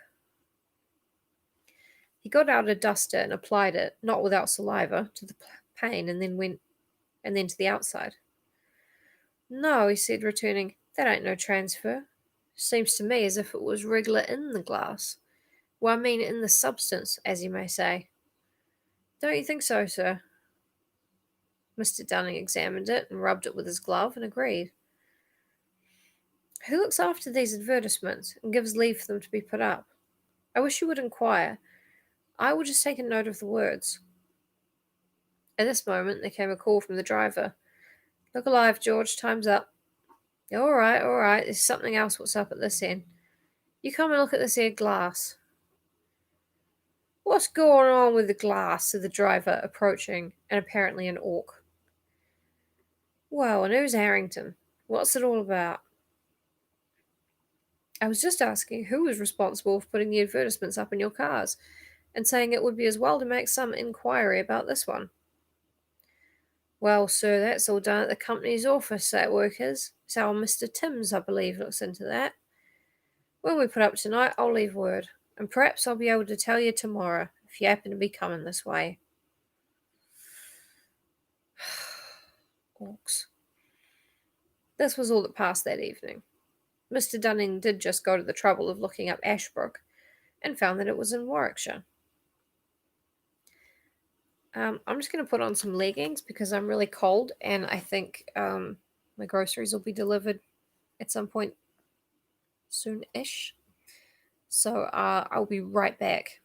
A: He got out a duster and applied it, not without saliva, to the pane, and then to the outside. No, he said, returning, that ain't no transfer. Seems to me as if it was regular in the glass. Well, I mean in the substance, as you may say. Don't you think so, sir? Mr. Dunning examined it and rubbed it with his glove and agreed. Who looks after these advertisements and gives leave for them to be put up? I wish you would inquire. I will just take a note of the words. At this moment there came a call from the driver. Look alive, George, time's up. All right, there's something else what's up at this end. You come and look at this here glass. What's going on with the glass? Said the driver, approaching, and apparently an orc. Well, and who's Harrington? What's it all about? I was just asking who was responsible for putting the advertisements up in your cars, and saying it would be as well to make some inquiry about this one. Well, sir, that's all done at the company's office, that work is. So Mr. Timms, I believe, looks into that. When we put up tonight, I'll leave word, and perhaps I'll be able to tell you tomorrow, if you happen to be coming this way. Orcs. This was all that passed that evening. Mr. Dunning did just go to the trouble of looking up Ashbrook, and found that it was in Warwickshire. I'm just going to put on some leggings because I'm really cold, and I think my groceries will be delivered at some point soon-ish. So I'll be right back.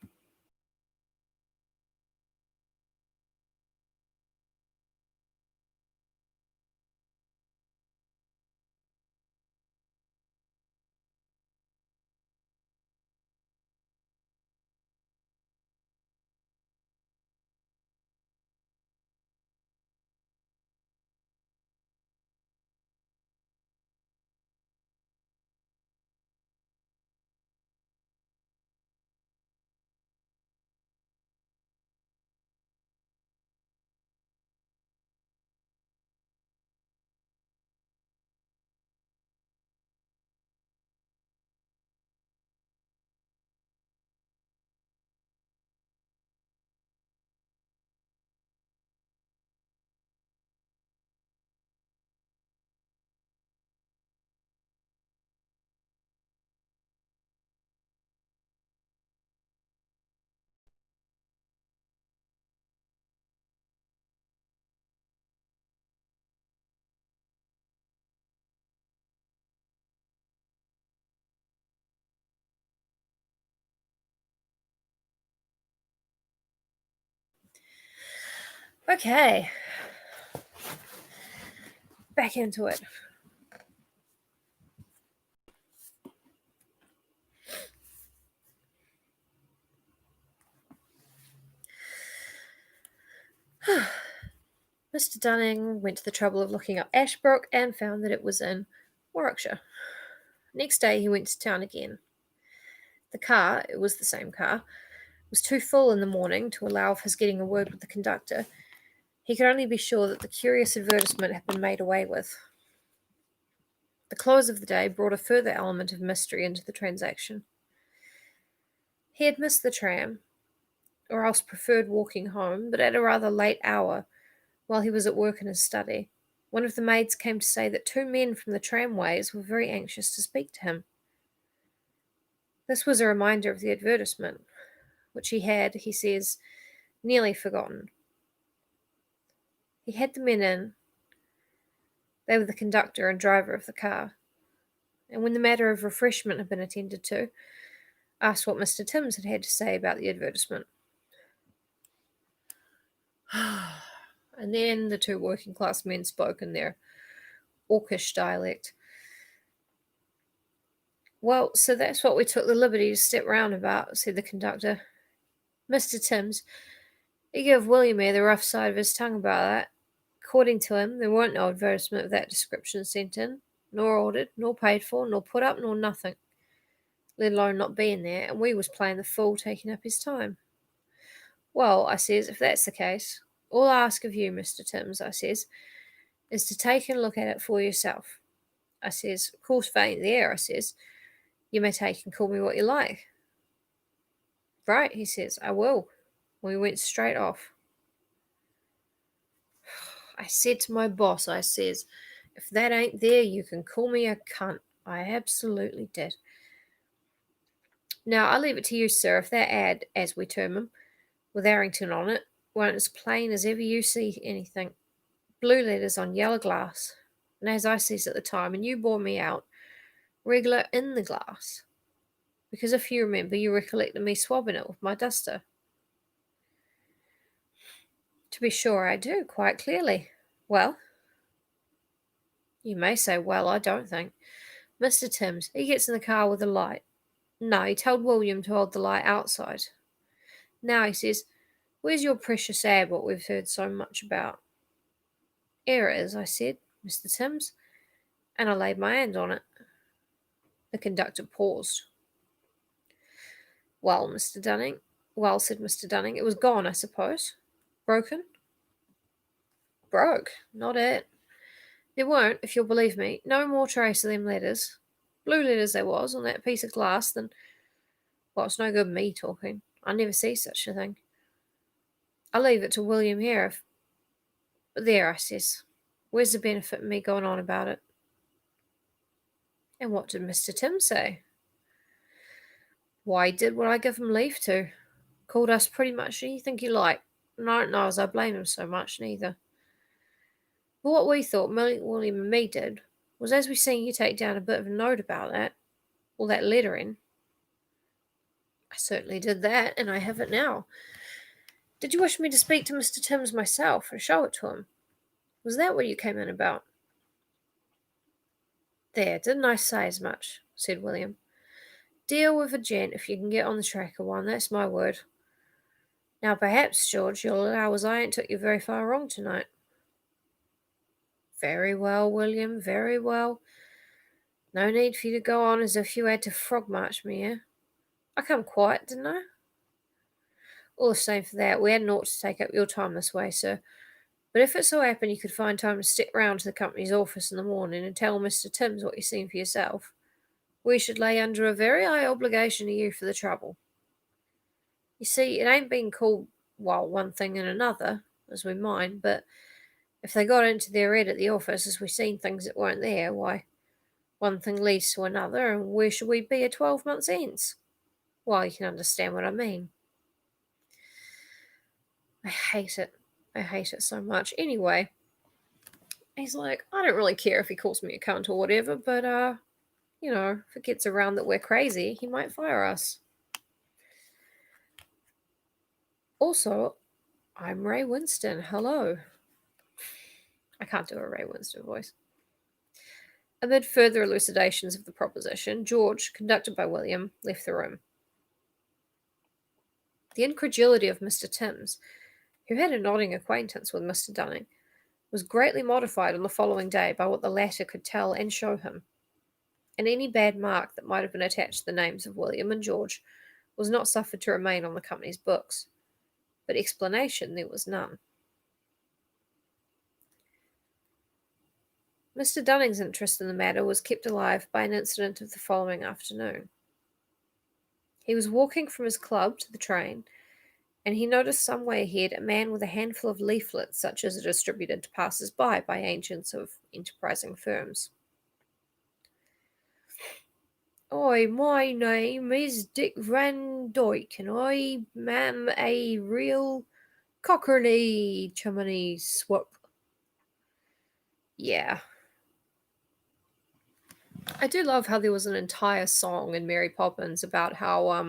A: Okay. Back into it. Mr. Dunning went to the trouble of looking up Ashbrook and found that it was in Warwickshire. Next day he went to town again. The car, it was the same car, was too full in the morning to allow of his getting a word with the conductor. He could only be sure that the curious advertisement had been made away with. The close of the day brought a further element of mystery into the transaction. He had missed the tram, or else preferred walking home, but at a rather late hour, while he was at work in his study, one of the maids came to say that two men from the tramways were very anxious to speak to him. This was a reminder of the advertisement, which he had, he says, nearly forgotten. He had the men in. They were the conductor and driver of the car, and when the matter of refreshment had been attended to, asked what Mr. Timms had had to say about the advertisement. And then the two working class men spoke in their Orcish dialect. Well, so that's what we took the liberty to step round about, said the conductor. Mr. Timms, he gave William here the rough side of his tongue about that. According to him, there weren't no advertisement of that description sent in, nor ordered, nor paid for, nor put up, nor nothing, let alone not being there, and we was playing the fool taking up his time. Well, I says, if that's the case, all I ask of you, Mr. Timms, I says, is to take and look at it for yourself. I says, of course, if it ain't there, I says, you may take and call me what you like. Right, he says, I will. We went straight off. I said to my boss, I says, if that ain't there, you can call me a cunt. I absolutely did. Now, I leave it to you, sir, if that ad, as we term 'em, with Arrington on it, weren't as plain as ever you see anything. Blue letters on yellow glass. And as I says at the time, and you bore me out, regular in the glass. Because if you remember, you recollected me swabbing it with my duster. To be sure I do, quite clearly. Well? You may say, well, I don't think. Mr. Timms, he gets in the car with a light. No, he told William to hold the light outside. Now, he says, where's your precious ad, what we've heard so much about? Here it is, I said, Mr. Timms, and I laid my hand on it. The conductor paused. Well, Mr. Dunning, well, said Mr. Dunning, it was gone, I suppose. Broken? Broke, not it. There weren't, if you'll believe me, no more trace of them letters. Blue letters there was on that piece of glass than... Well, it's no good me talking. I never see such a thing. I'll leave it to William here if... But there, I says, where's the benefit in me going on about it? And what did Mr. Tim say? Why, he did what I give him leave to. Called us pretty much anything you like. And I don't know as I blame him so much, neither. But what we thought William and me did was, as we seen you take down a bit of a note about that, all that lettering. I certainly did that, and I have it now. Did you wish me to speak to Mr. Timms myself and show it to him? Was that what you came in about? There, didn't I say as much? Said William. Deal with a gent if you can get on the track of one, that's my word. Now, perhaps, George, you'll allow as I ain't took you very far wrong tonight. Very well, William, very well. No need for you to go on as if you had to frog march me here. I come quiet, didn't I? All the same for that, we hadn't ought to take up your time this way, sir. But if it so happened you could find time to stick round to the company's office in the morning and tell Mr. Timms what you seen for yourself, we should lay under a very high obligation to you for the trouble. You see, it ain't been called, well, one thing and another, as we mind, but if they got into their head at the office as we seen things that weren't there, why, one thing leads to another, and where should we be at 12 months hence? Well, you can understand what I mean. I hate it. I hate it so much. Anyway, he's like, I don't really care if he calls me a cunt or whatever, but, you know, if it gets around that we're crazy, he might fire us. Also, I'm Ray Winston. Hello. I can't do a Ray Winston voice. Amid further elucidations of the proposition, George, conducted by William, left the room. The incredulity of Mr. Timms, who had a nodding acquaintance with Mr. Dunning, was greatly modified on the following day by what the latter could tell and show him, and any bad mark that might have been attached to the names of William and George was not suffered to remain on the company's books, but explanation there was none. Mr. Dunning's interest in the matter was kept alive by an incident of the following afternoon. He was walking from his club to the train, and he noticed some way ahead a man with a handful of leaflets such as are distributed to passers-by by agents of enterprising firms. "Oi, my name is Dick Van Dyke, and I am a real cockerly chimney swap." Yeah. I do love how there was an entire song in Mary Poppins about how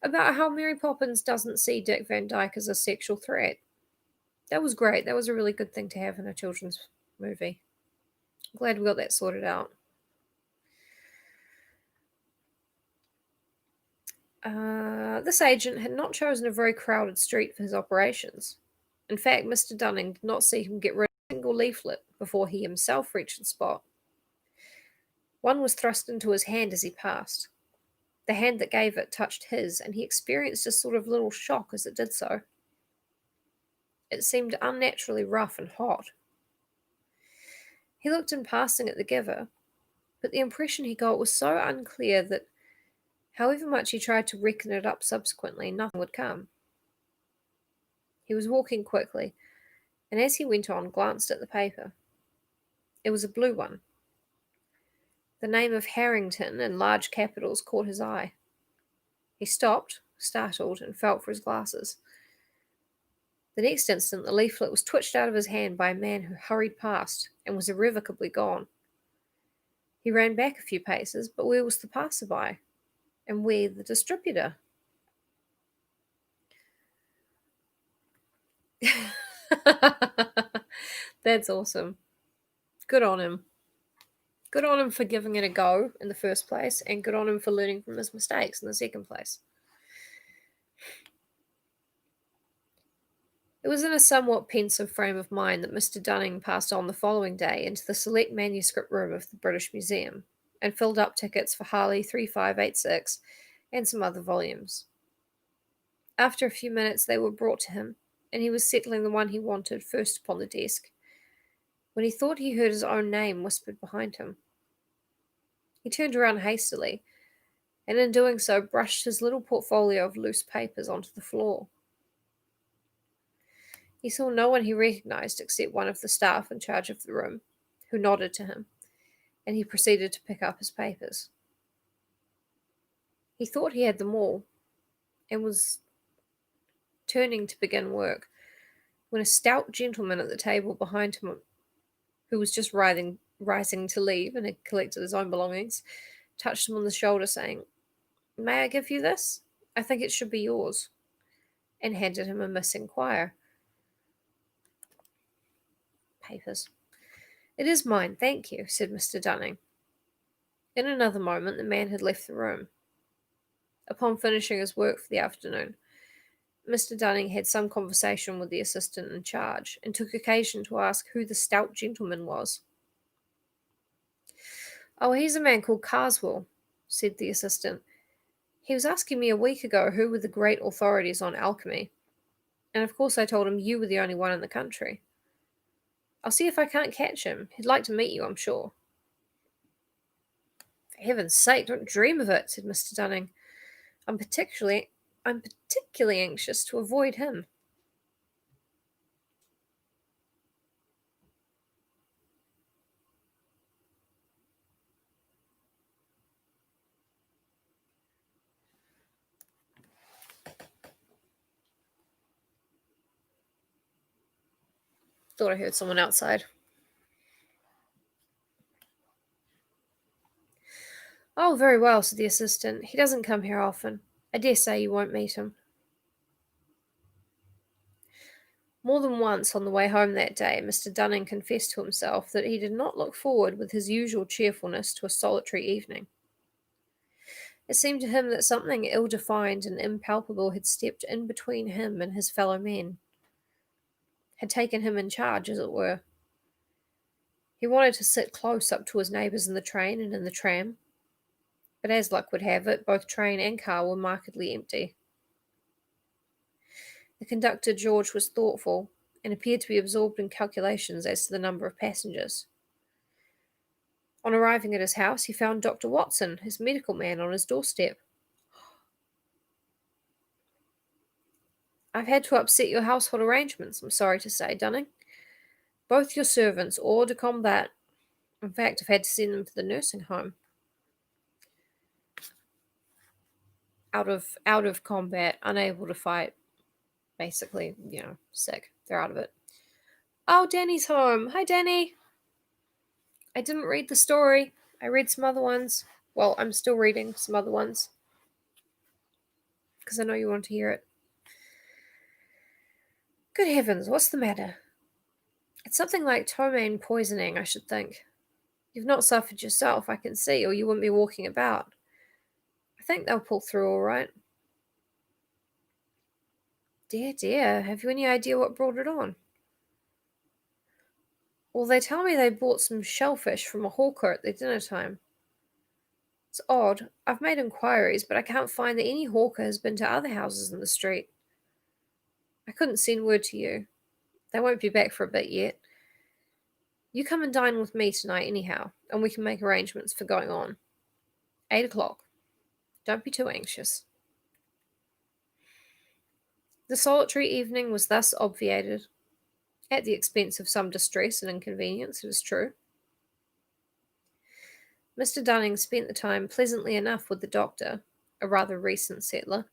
A: Mary Poppins doesn't see Dick Van Dyke as a sexual threat. That was great. That was a really good thing to have in a children's movie. I'm glad we got that sorted out. This agent had not chosen a very crowded street for his operations. In fact, Mr. Dunning did not see him get rid of a single leaflet before he himself reached the spot. One was thrust into his hand as he passed. The hand that gave it touched his, and he experienced a sort of little shock as it did so. It seemed unnaturally rough and hot. He looked in passing at the giver, but the impression he got was so unclear that, however much he tried to reckon it up subsequently, nothing would come. He was walking quickly, and as he went on, glanced at the paper. It was a blue one. The name of Harrington in large capitals caught his eye. He stopped, startled, and felt for his glasses. The next instant, the leaflet was twitched out of his hand by a man who hurried past and was irrevocably gone. He ran back a few paces, but where was the passer-by? And where the distributor? That's awesome. Good on him. Good on him for giving it a go in the first place, and good on him for learning from his mistakes in the second place. It was in a somewhat pensive frame of mind that Mr. Dunning passed on the following day into the select manuscript room of the British Museum, and filled up tickets for Harley 3586 and some other volumes. After a few minutes they were brought to him, and he was settling the one he wanted first upon the desk, when he thought he heard his own name whispered behind him. He turned around hastily, and in doing so brushed his little portfolio of loose papers onto the floor. He saw no one he recognized except one of the staff in charge of the room, who nodded to him, and he proceeded to pick up his papers. He thought he had them all, and was turning to begin work, when a stout gentleman at the table behind him, who was just rising to leave and had collected his own belongings, touched him on the shoulder, saying, "May I give you this? I think it should be yours," and handed him a missing quire. Papers. "It is mine, thank you," said Mr. Dunning. In another moment the man had left the room. Upon finishing his work for the afternoon, Mr. Dunning had some conversation with the assistant in charge, and took occasion to ask who the stout gentleman was. "Oh, he's a man called Carswell," said the assistant. "He was asking me a week ago who were the great authorities on alchemy, and of course I told him you were the only one in the country. I'll see if I can't catch him. He'd like to meet you, I'm sure." "For heaven's sake, don't dream of it," said Mr. Dunning. I'm particularly anxious to avoid him." Thought I heard someone outside. "Oh, very well," said the assistant. "He doesn't come here often. I dare say you won't meet him." More than once on the way home that day, Mr. Dunning confessed to himself that he did not look forward with his usual cheerfulness to a solitary evening. It seemed to him that something ill-defined and impalpable had stepped in between him and his fellow men, had taken him in charge, as it were. He wanted to sit close up to his neighbours in the train and in the tram, but as luck would have it, both train and car were markedly empty. The conductor, George, was thoughtful, and appeared to be absorbed in calculations as to the number of passengers. On arriving at his house, he found Dr. Watson, his medical man, on his doorstep. "I've had to upset your household arrangements, I'm sorry to say, Dunning. Both your servants hors de combat. In fact, I've had to send them to the nursing home. Out of combat, unable to fight, basically, sick. They're out of it." "Oh, Danny's home. Hi, Danny." "I didn't read the story. I read some other ones. Well, I'm still reading some other ones, because I know you want to hear it." "Good heavens, what's the matter?" "It's something like ptomaine poisoning, I should think. You've not suffered yourself, I can see, or you wouldn't be walking about. I think they'll pull through all right." "Dear, dear, have you any idea what brought it on?" "Well, they tell me they bought some shellfish from a hawker at their dinner time. It's odd. I've made inquiries, but I can't find that any hawker has been to other houses in the street. I couldn't send word to you. They won't be back for a bit yet. You come and dine with me tonight anyhow, and we can make arrangements for going on. 8 o'clock. Don't be too anxious." The solitary evening was thus obviated, at the expense of some distress and inconvenience, it is true. Mr. Dunning spent the time pleasantly enough with the doctor, a rather recent settler,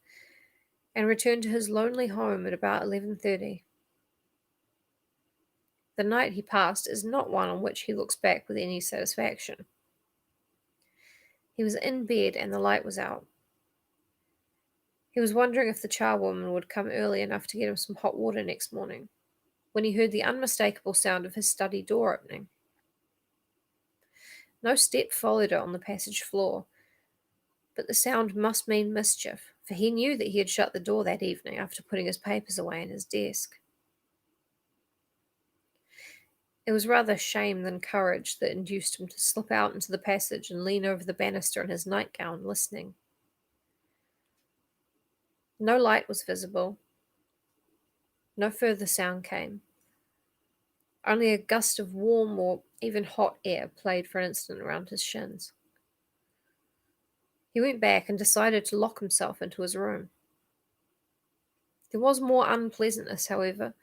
A: and returned to his lonely home at about 11:30. The night he passed is not one on which he looks back with any satisfaction. He was in bed and the light was out. He was wondering if the charwoman would come early enough to get him some hot water next morning, when he heard the unmistakable sound of his study door opening. No step followed it on the passage floor, but the sound must mean mischief, for he knew that he had shut the door that evening after putting his papers away in his desk. It was rather shame than courage that induced him to slip out into the passage and lean over the banister in his nightgown, listening. No light was visible. No further sound came. Only a gust of warm or even hot air played for an instant around his shins. He went back and decided to lock himself into his room. There was more unpleasantness, however.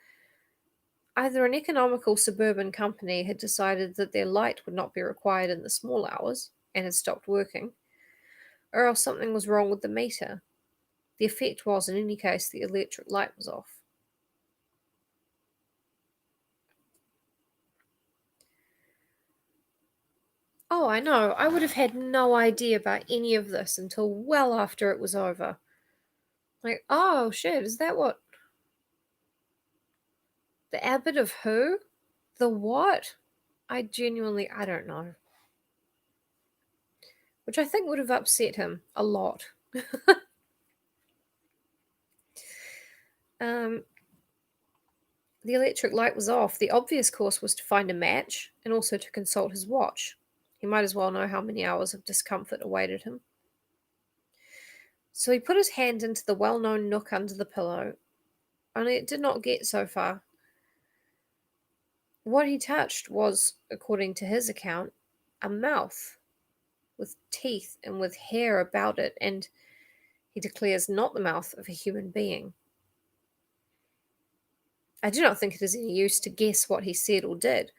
A: Either an economical suburban company had decided that their light would not be required in the small hours and had stopped working, or else something was wrong with the meter. The effect was, in any case, the electric light was off. Oh, I know. I would have had no idea about any of this until well after it was over. Like, oh shit, is that what? The abbot of who? The what? I don't know. Which I think would have upset him a lot. um, the electric light was off. The obvious course was to find a match and also to consult his watch. He might as well know how many hours of discomfort awaited him. So he put his hand into the well-known nook under the pillow, only it did not get so far. What he touched was, according to his account, a mouth, with teeth and with hair about it, and he declares not the mouth of a human being. I do not think it is any use to guess what he said or did,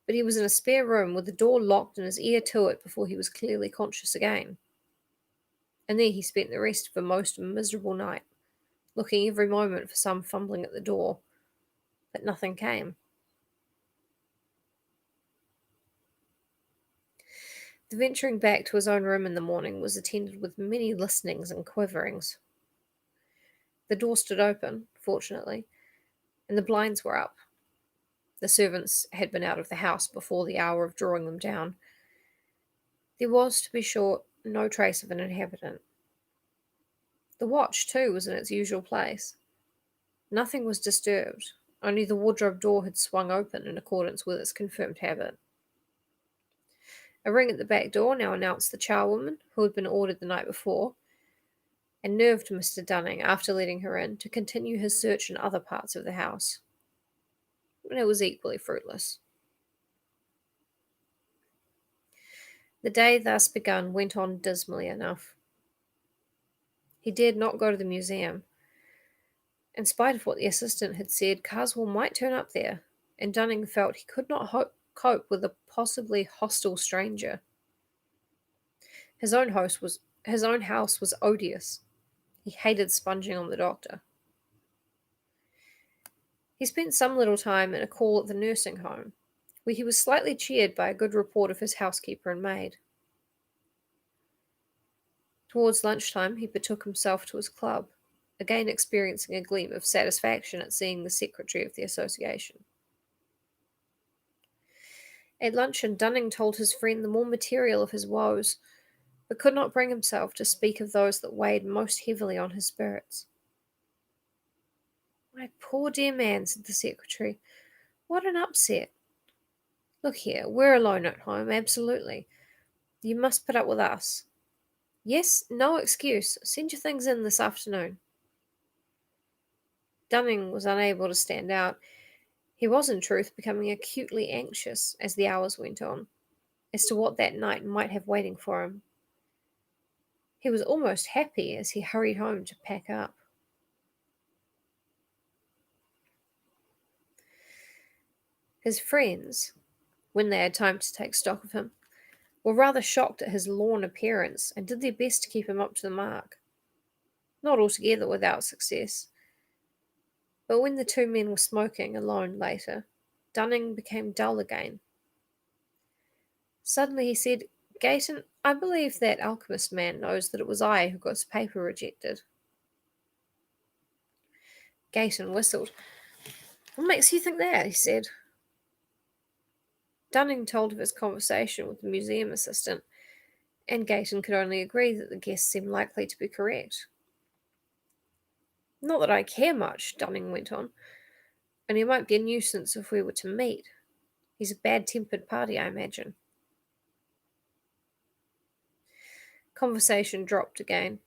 A: but he was in a spare room with the door locked and his ear to it before he was clearly conscious again. And there he spent the rest of a most miserable night, looking every moment for some fumbling at the door, but nothing came. The venturing back to his own room in the morning was attended with many listenings and quiverings. The door stood open, fortunately, and the blinds were up. The servants had been out of the house before the hour of drawing them down. There was, to be sure, no trace of an inhabitant. The watch, too, was in its usual place. Nothing was disturbed, only the wardrobe door had swung open in accordance with its confirmed habit. A ring at the back door now announced the charwoman, who had been ordered the night before, and nerved Mr. Dunning, after letting her in, to continue his search in other parts of the house. But it was equally fruitless. The day thus begun went on dismally enough. He dared not go to the museum. In spite of what the assistant had said, Carswell might turn up there, and Dunning felt he could not cope with a possibly hostile stranger. His own house was odious. He hated sponging on the doctor. He spent some little time in a call at the nursing home, where he was slightly cheered by a good report of his housekeeper and maid. Towards lunchtime, he betook himself to his club, again experiencing a gleam of satisfaction at seeing the secretary of the association. At luncheon, Dunning told his friend the more material of his woes, but could not bring himself to speak of those that weighed most heavily on his spirits. "My poor dear man," said the secretary, "what an upset! Look here, we're alone at home, absolutely. You must put up with us. Yes, no excuse. Send your things in this afternoon." Dunning was unable to stand out. He was, in truth, becoming acutely anxious as the hours went on, as to what that night might have waiting for him. He was almost happy as he hurried home to pack up. His friends, when they had time to take stock of him, were rather shocked at his lorn appearance and did their best to keep him up to the mark. Not altogether without success. But when the two men were smoking alone later, Dunning became dull again. Suddenly he said, "Gayton, I believe that alchemist man knows that it was I who got his paper rejected." Gayton whistled. "What makes you think that?" he said. Dunning told of his conversation with the museum assistant, and Gayton could only agree that the guess seemed likely to be correct. "Not that I care much," Dunning went on, "and he might be a nuisance if we were to meet. He's a bad-tempered party, I imagine." Conversation dropped again.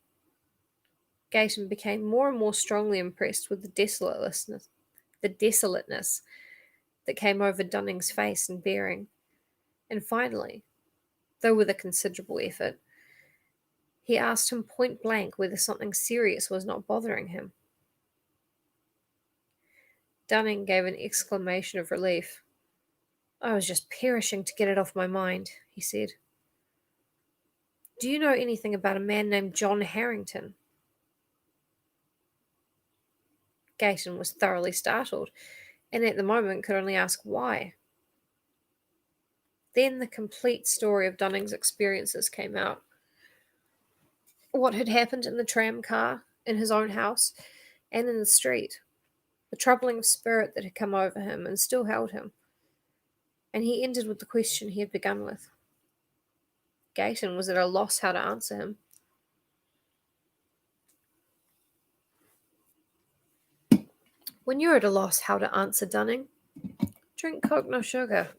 A: Gayton became more and more strongly impressed with the desolateness that came over Dunning's face and bearing, and finally, though with a considerable effort, he asked him point blank whether something serious was not bothering him. Dunning gave an exclamation of relief. "I was just perishing to get it off my mind," he said. "Do you know anything about a man named John Harrington?" Gayton was thoroughly startled, and at the moment could only ask why. Then the complete story of Dunning's experiences came out. What had happened in the tram car, in his own house, and in the street. The troubling spirit that had come over him and still held him. And he ended with the question he had begun with. Gayton was at a loss how to answer him. When you're at a loss how to answer Dunning, drink Coke no sugar.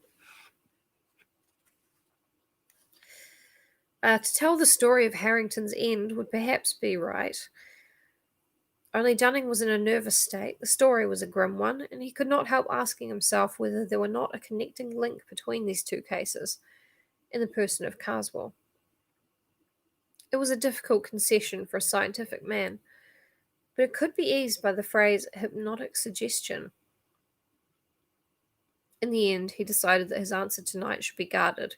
A: To tell the story of Harrington's end would perhaps be right. Only Dunning was in a nervous state, the story was a grim one, and he could not help asking himself whether there were not a connecting link between these two cases, in the person of Carswell. It was a difficult concession for a scientific man, but it could be eased by the phrase hypnotic suggestion. In the end, he decided that his answer tonight should be guarded.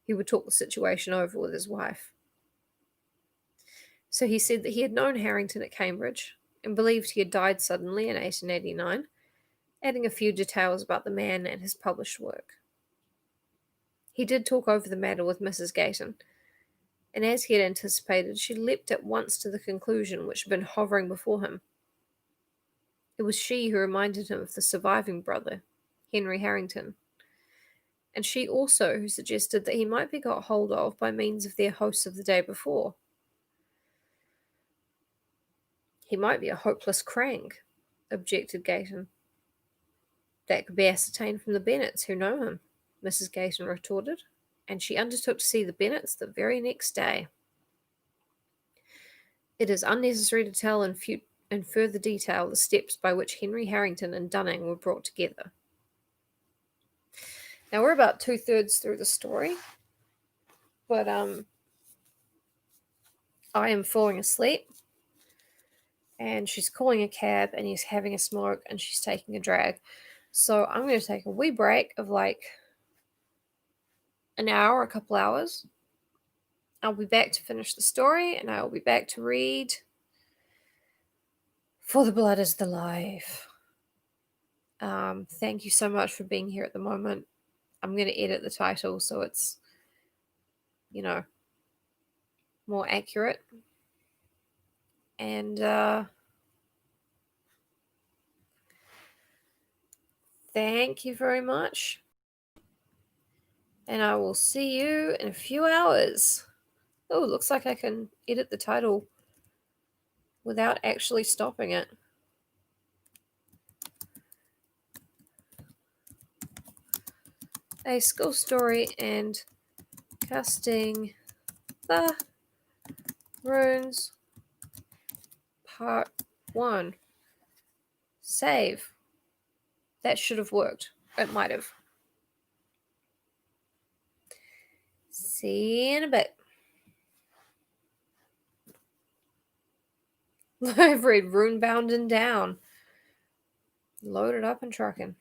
A: He would talk the situation over with his wife. So he said that he had known Harrington at Cambridge and believed he had died suddenly in 1889, adding a few details about the man and his published work. He did talk over the matter with Mrs. Gayton, and as he had anticipated, she leapt at once to the conclusion which had been hovering before him. It was she who reminded him of the surviving brother, Henry Harrington, and she also who suggested that he might be got hold of by means of their hosts of the day before. He might be a hopeless crank, objected Gayton. That could be ascertained from the Bennets, who know him, Mrs. Gayton retorted, and she undertook to see the Bennets the very next day. It is unnecessary to tell in further detail the steps by which Henry Harrington and Dunning were brought together. Now we're about 2/3 through the story, but I am falling asleep, and she's calling a cab, and he's having a smoke, and she's taking a drag. So I'm going to take a wee break of like an hour, a couple hours. I'll be back to finish the story, and I'll be back to read For the Blood is the Life. Thank you so much for being here at the moment. I'm going to edit the title so it's, more accurate. And thank you very much. And I will see you in a few hours. Oh, looks like I can edit the title without actually stopping it. A school story and casting the runes, part 1. Save. That should have worked. It might have. See you in a bit. Liveread, Runebound and Down. Loaded up and trucking.